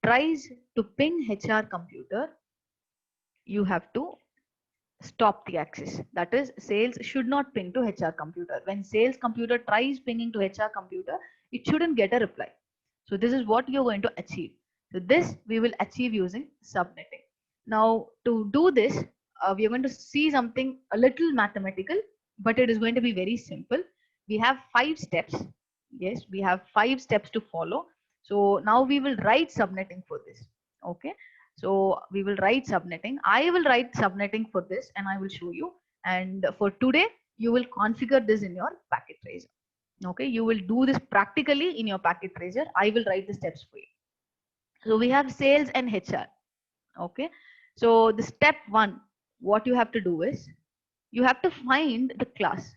tries to ping HR computer, you have to stop the access. That is, sales should not ping to HR computer. When sales computer tries pinging to HR computer, it shouldn't get a reply. So this is what you're going to achieve. So this we will achieve using subnetting. Now to do this, we are going to see something a little mathematical, but it is going to be very simple. We have 5 steps. Yes, we have 5 steps to follow. So now we will write subnetting for this. Okay, so we will write subnetting. I will write subnetting for this and I will show you. And for today, you will configure this in your packet tracer. Okay, you will do this practically in your packet tracer. I will write the steps for you. So we have sales and HR. Okay, so the step one, what you have to do is you have to find the class.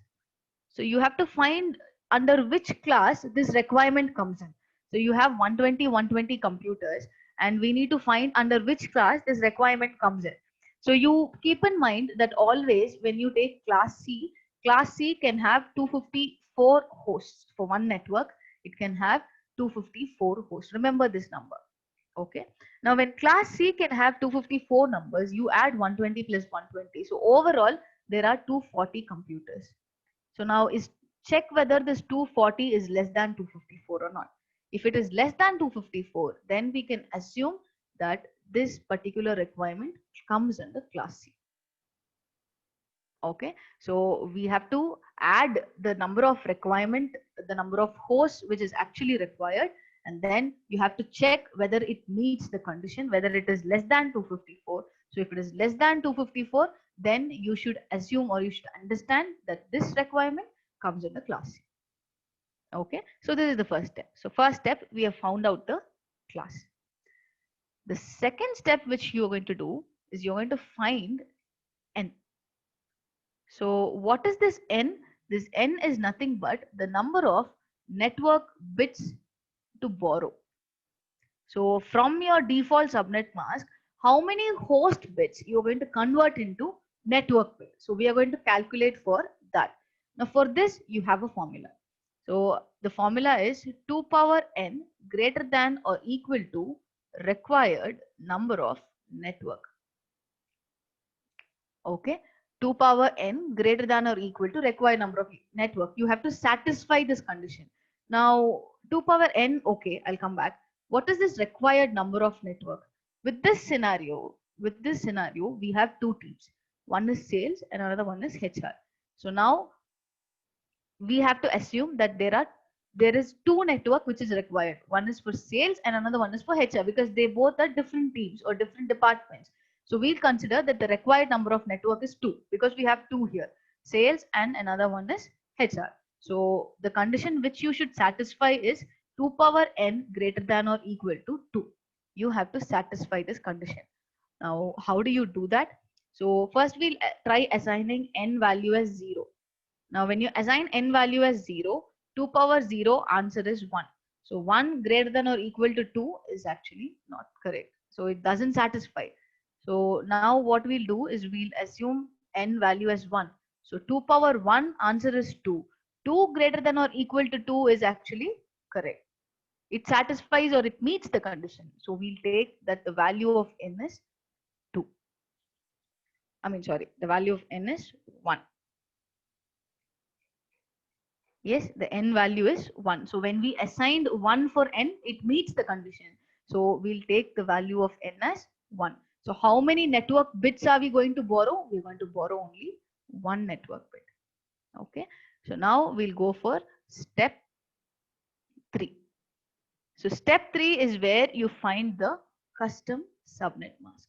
So you have to find under which class this requirement comes in. So you have 120 computers and we need to find under which class this requirement comes in. So you keep in mind that always when you take class C can have 254 hosts for one network. It can have 254 hosts. Remember this number. Okay. Now when class C can have 254 numbers, you add 120 plus 120. So overall, there are 240 computers. So now is check whether this 240 is less than 254 or not. If it is less than 254, then we can assume that this particular requirement comes under class C. Okay, so we have to add the number of requirement, the number of hosts which is actually required, and then you have to check whether it meets the condition, whether it is less than 254. So if it is less than 254, then you should assume or you should understand that this requirement comes in the class C. Okay, so this is the first step. So first step, we have found out the class. The second step which you are going to do is you're going to find n. So what is this n? This n is nothing but the number of network bits to borrow. So from your default subnet mask, how many host bits you're going to convert into network bits? So we are going to calculate for that. Now for this, you have a formula. So the formula is 2 power n greater than or equal to required number of network. Okay, 2 power n greater than or equal to required number of network. You have to satisfy this condition. Now 2 power n, okay, I'll come back. What is this required number of network? With this scenario, we have two teams. One is sales and another one is HR. So now we have to assume that there is two network which is required. One is for sales and another one is for HR because they both are different teams or different departments. So we'll consider that the required number of network is 2 because we have 2 here, sales and another one is HR. So the condition which you should satisfy is 2 power n greater than or equal to 2. You have to satisfy this condition. Now, how do you do that? So first we'll try assigning n value as 0. Now, when you assign n value as 0, 2 power 0 answer is 1. So 1 greater than or equal to 2 is actually not correct. So it doesn't satisfy. So now what we'll do is we'll assume n value as 1. So 2 power 1 answer is 2. 2 greater than or equal to 2 is actually correct. It satisfies or it meets the condition. So we'll take that the value of n is 2. The value of n is 1. Yes, the n value is 1. So when we assigned 1 for n, it meets the condition. So we'll take the value of n as 1. So how many network bits are we going to borrow? We're going to borrow only one network bit. Okay. So now we'll go for step 3. So step 3 is where you find the custom subnet mask.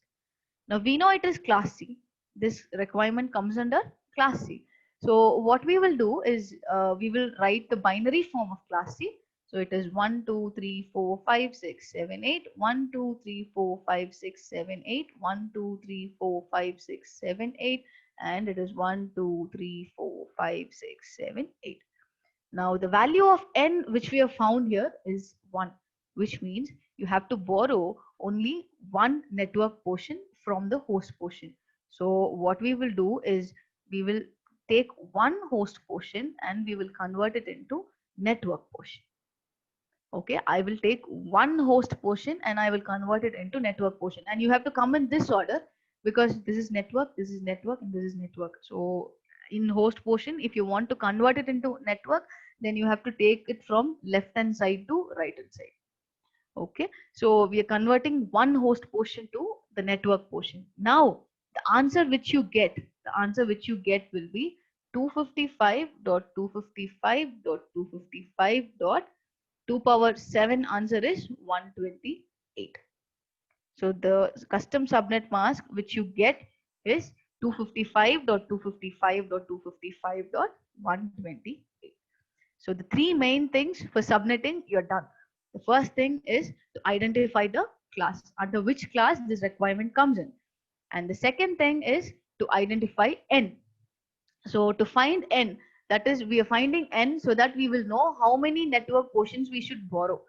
Now we know it is class C. This requirement comes under class C. So what we will do is we will write the binary form of class C. So it is 1, 2, 3, 4, 5, 6, 7, 8, 1, 2, 3, 4, 5, 6, 7, 8, 1, 2, 3, 4, 5, 6, 7, 8, and it is 1, 2, 3, 4, 5, 6, 7, 8. Now the value of n which we have found here is 1, which means you have to borrow only one network portion from the host portion. So what we will do is we will take one host portion and we will convert it into network portion. Okay, I will take one host portion and I will convert it into network portion. And you have to come in this order because this is network, this is network, and this is network. So in host portion, if you want to convert it into network, then you have to take it from left hand side to right hand side. Okay, so we are converting one host portion to the network portion. Now the answer which you get will be 255.255.255.2 power 7 answer is 128. So the custom subnet mask which you get is 255.255.255.128. So the three main things for subnetting, you're done. The first thing is to identify the class, under which class this requirement comes in. And the second thing is to identify n. So to find n, that is, we are finding n so that we will know how many network portions we should borrow.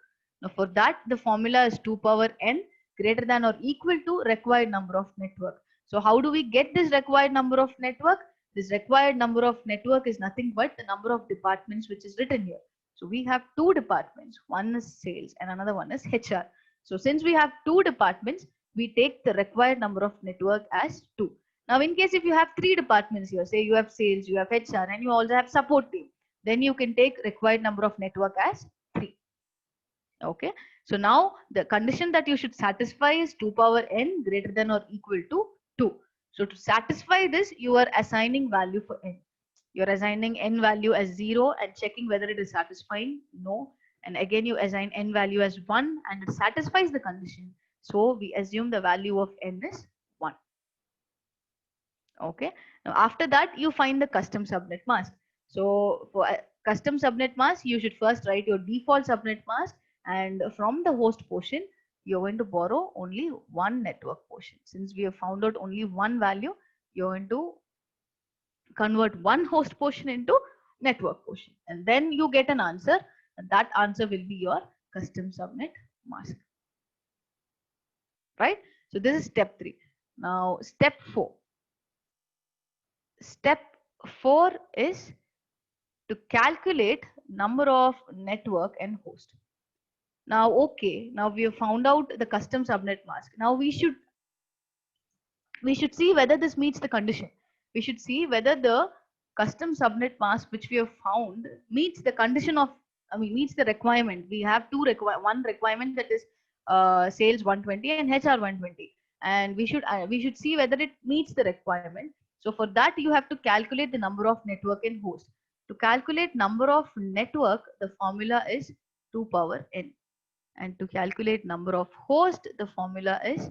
Now for that, the formula is 2 power n greater than or equal to required number of network. So how do we get this required number of network? This required number of network is nothing but the number of departments which is written here. So we have two departments, one is sales and another one is HR. So since we have two departments, we take the required number of network as 2. Now, in case if you have three departments here, say you have sales, you have HR, and you also have support team, then you can take required number of network as 3. Okay. So now the condition that you should satisfy is 2 power n greater than or equal to 2. So to satisfy this, you are assigning value for n. You're assigning n value as 0 and checking whether it is satisfying. No. And again, you assign n value as 1 and it satisfies the condition. So we assume the value of n is 1. Okay. Now after that, you find the custom subnet mask. So for a custom subnet mask, you should first write your default subnet mask, and from the host portion, you're going to borrow only one network portion. Since we have found out only one value, you're going to convert one host portion into network portion, and then you get an answer, and that answer will be your custom subnet mask. Right? So this is step 3. Now step 4. Step 4 is to calculate number of network and host. Now, okay, now we have found out the custom subnet mask. Now we should see whether this meets the condition. We should see whether the custom subnet mask which we have found meets the condition of, meets the requirement. We have one requirement, that is sales 120 and HR 120, and we should see whether it meets the requirement. So for that, you have to calculate the number of network and host. To calculate number of network, the formula is 2 power n, and to calculate number of host, the formula is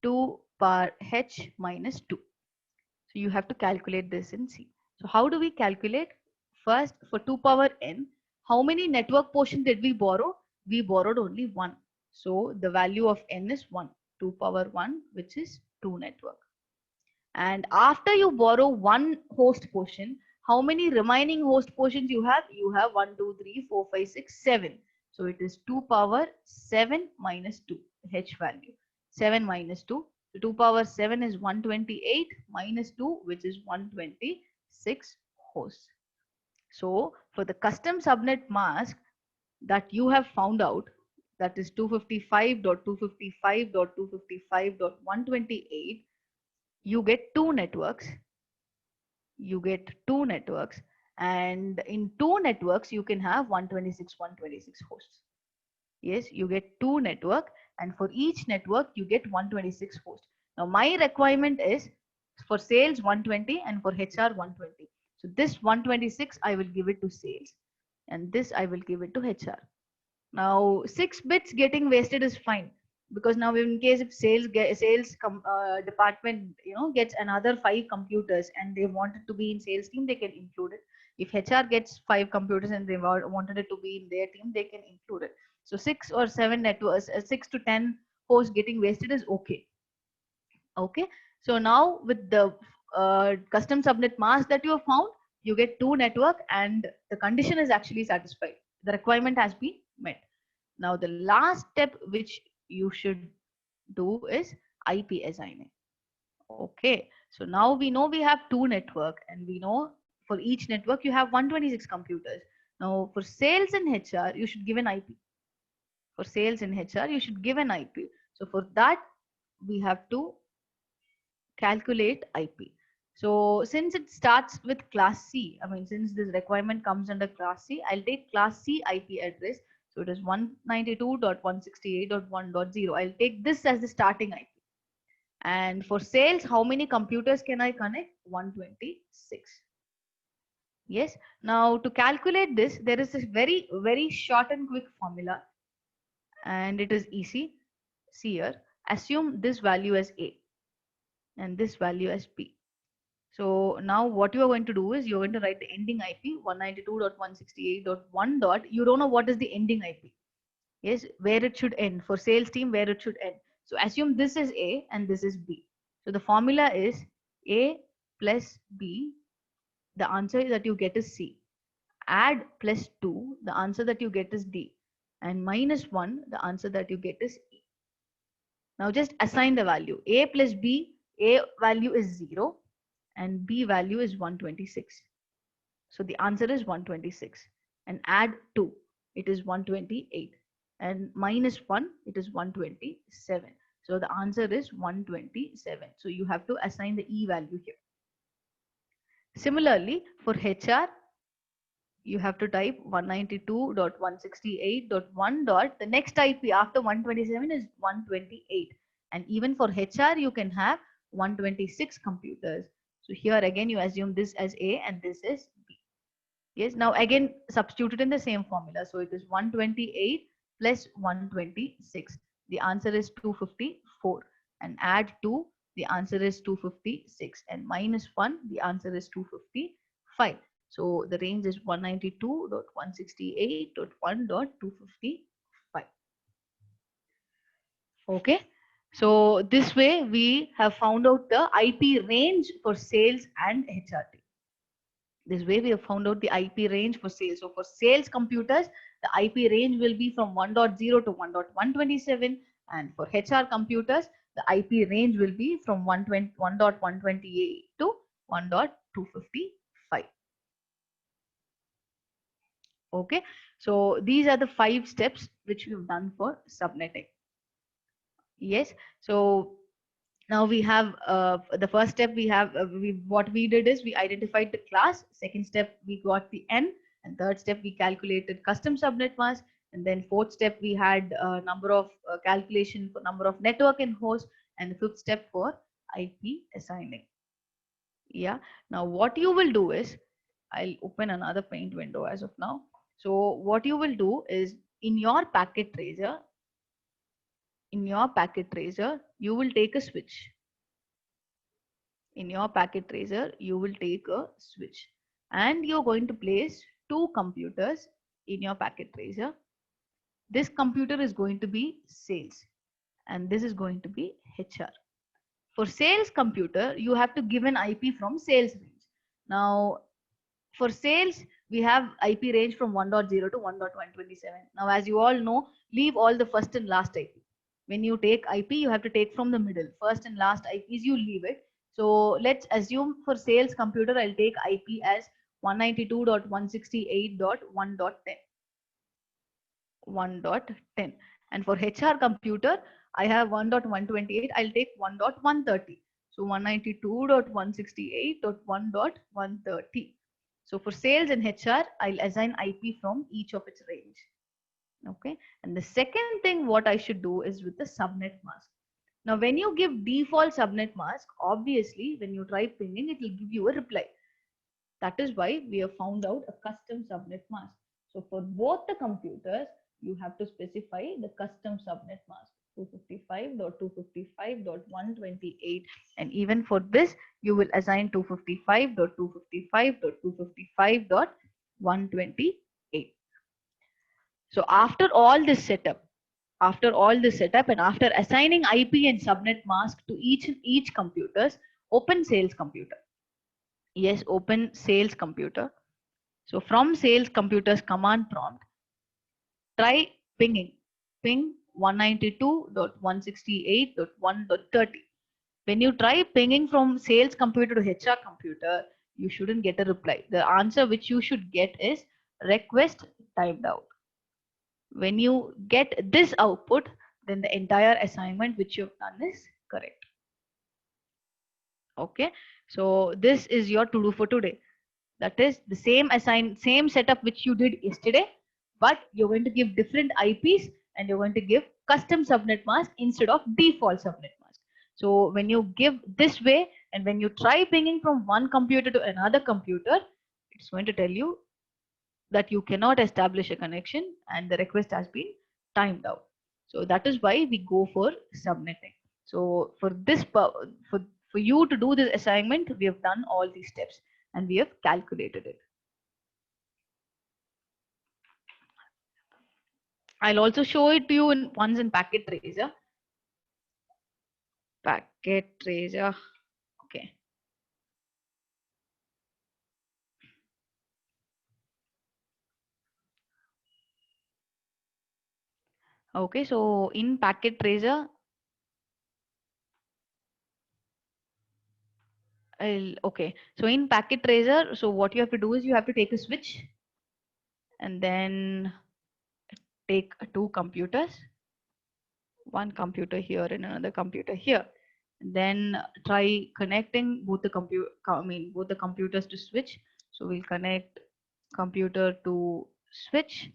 2 power h minus 2. So you have to calculate this in C. So how do we calculate? First, for 2 power n, how many network portions did we borrow? We borrowed only 1. So the value of n is 1, 2 power 1, which is 2 network. And after you borrow one host portion, how many remaining host portions you have? You have 1, 2, 3, 4, 5, 6, 7. So it is 2 power 7 minus 2, h value. 7 minus 2. So 2 power 7 is 128 minus 2, which is 126 hosts. So for the custom subnet mask that you have found out, that is 255.255.255.128, you get two networks. And in two networks you can have 126 hosts. Yes, you get two network, and for each network you get 126 hosts. Now my requirement is for sales 120 and for HR 120. So this 126 I will give it to sales, and this I will give it to HR. Now 6 bits getting wasted is fine, because now in case if sales department gets another 5 computers and they want it to be in sales team, they can include it. If HR gets 5 computers and they wanted it to be in their team, they can include it. So 6 or 7 networks, 6 to 10 hosts getting wasted is okay. Okay, so now with the custom subnet mask that you have found, you get 2 network and the condition is actually satisfied. The requirement has been met. Now the last step which you should do is IP assigning. Okay, so now we know we have 2 network, and we know for each network you have 126 computers. Now for sales and HR, you should give an IP. For sales and HR, you should give an IP. So for that, we have to calculate IP. So since it starts with class C, since this requirement comes under class C, I'll take class C IP address. So it is 192.168.1.0. I'll take this as the starting IP. And for sales, how many computers can I connect? 126. Yes. Now to calculate this, there is this very, very short and quick formula, and it is easy. See here. assume this value as A and this value as B. So now what you are going to do is you're going to write the ending IP 192.168.1 dot. You don't know what is the ending IP. Yes, where it should end. For sales team, where it should end. So assume this is A and this is B. So the formula is A plus B. The answer that you get is C. Add plus 2, the answer that you get is D. And minus 1, the answer that you get is E. Now just assign the value. A plus B, A value is 0 and B value is 126. So the answer is 126. And add 2, it is 128. And minus 1, it is 127. So the answer is 127. So you have to assign the E value here. Similarly, for HR, you have to type 192.168.1 dot. The next IP after 127 is 128. And even for HR, you can have 126 computers. So here again, you assume this as A and this is B. Yes, now again substitute it in the same formula. So it is 128 plus 126. The answer is 254. And add 2, the answer is 256. And minus 1, the answer is 255. So the range is 192.168.1.255. Okay. So this way we have found out the IP range for sales and HRT. This way we have found out the IP range for sales. So for sales computers, the IP range will be from 1.0 to 1.127, and for HR computers, the IP range will be from 1.128 to 1.255. Okay, so these are the 5 steps which we've done for subnetting. Yes, so now we have the first step. We have what we did is we identified the class. Second step, we got the N, and third step we calculated custom subnet mask, and then fourth step we had number of calculation for number of network and host, and the fifth step for IP assigning. Yeah, now what you will do is I'll open another paint window as of now. So what you will do is in your packet tracer, you will take a switch. In your packet tracer, you will take a switch and you're going to place 2 computers in your packet tracer. This computer is going to be sales and this is going to be HR. For sales computer, you have to give an IP from sales range. Now, for sales, we have IP range from 1.0 to 1.127. Now, as you all know, leave all the first and last IP. When you take IP, you have to take from the middle. First and last IPs, you leave it. So let's assume for sales computer, I'll take IP as 192.168.1.10. 1.10. And for HR computer, I have 1.128. I'll take 1.130. So 192.168.1.130. So for sales and HR, I'll assign IP from each of its range. Okay. And the second thing what I should do is with the subnet mask. Now, when you give default subnet mask, obviously, when you try pinging, it will give you a reply. That is why we have found out a custom subnet mask. So for both the computers, you have to specify the custom subnet mask 255.255.128. And even for this, you will assign 255.255.255.128. So after all this setup, and after assigning IP and subnet mask to each computers, open sales computer. Yes, open sales computer. So from sales computers command prompt, try pinging. Ping 192.168.1.30. When you try pinging from sales computer to HR computer, you shouldn't get a reply. The answer which you should get is request timed out. When you get this output, then the entire assignment which you've done is correct. Okay, so this is your to do for today. That is the same setup which you did yesterday, but you're going to give different IPs and you're going to give custom subnet mask instead of default subnet mask. So when you give this way and when you try pinging from one computer to another computer, it's going to tell you that you cannot establish a connection and the request has been timed out. So that is why we go for subnetting. So for this, for you to do this assignment, we have done all these steps and we have calculated it. I'll also show it to you once in Packet Tracer. Packet Tracer. Okay. Okay, so in Packet Tracer, okay, so in Packet Tracer, so what you have to do is you have to take a switch and then take two computers, one computer here and another computer here. And then try connecting both the both the computers to switch. So we'll connect computer to switch,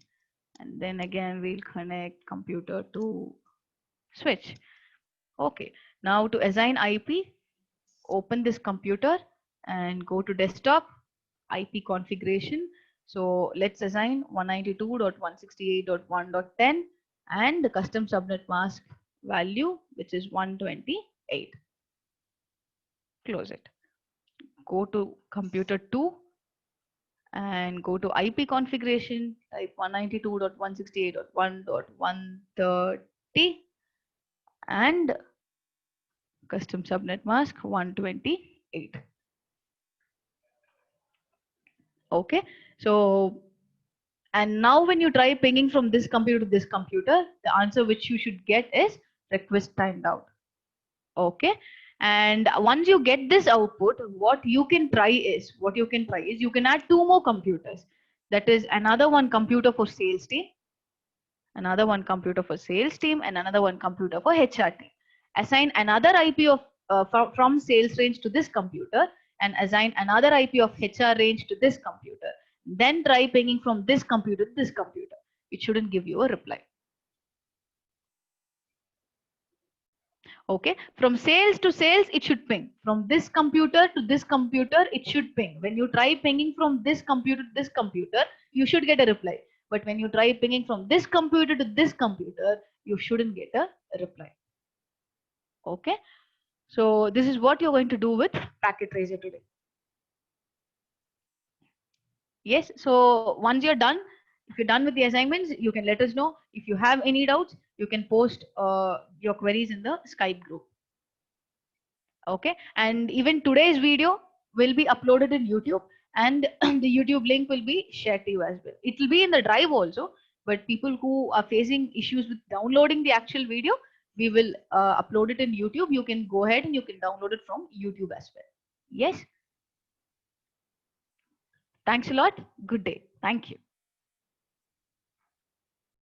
and then again we'll connect computer to switch. Okay, now to assign IP, open this computer and go to desktop, IP configuration. So let's assign 192.168.1.10 and the custom subnet mask value, which is 128. Close it. Go to computer 2 and go to IP configuration, type 192.168.1.130 and custom subnet mask 128. Okay, so and now when you try pinging from this computer to this computer, the answer which you should get is request timed out. Okay, and once you get this output, what you can try is you can add two more computers. That is another one computer for sales team, another one computer for sales team, and another one computer for HR team. Assign another IP of from sales range to this computer and assign another IP of HR range to this computer. Then try pinging from this computer to this computer. It shouldn't give you a reply. Okay, from sales to sales, it should ping. From this computer to this computer, it should ping. When you try pinging from this computer to this computer, you should get a reply. But when you try pinging from this computer to this computer, you shouldn't get a reply. Okay, so this is what you're going to do with Packet Tracer today. Yes, so once you're done, if you're done with the assignments, you can let us know. If you have any doubts, you can post your queries in the Skype group. Okay, and even today's video will be uploaded in YouTube, and the YouTube link will be shared to you as well. It will be in the drive also, but people who are facing issues with downloading the actual video, we will upload it in YouTube. You can go ahead and you can download it from YouTube as well. Yes. Thanks a lot. Good day. Thank you.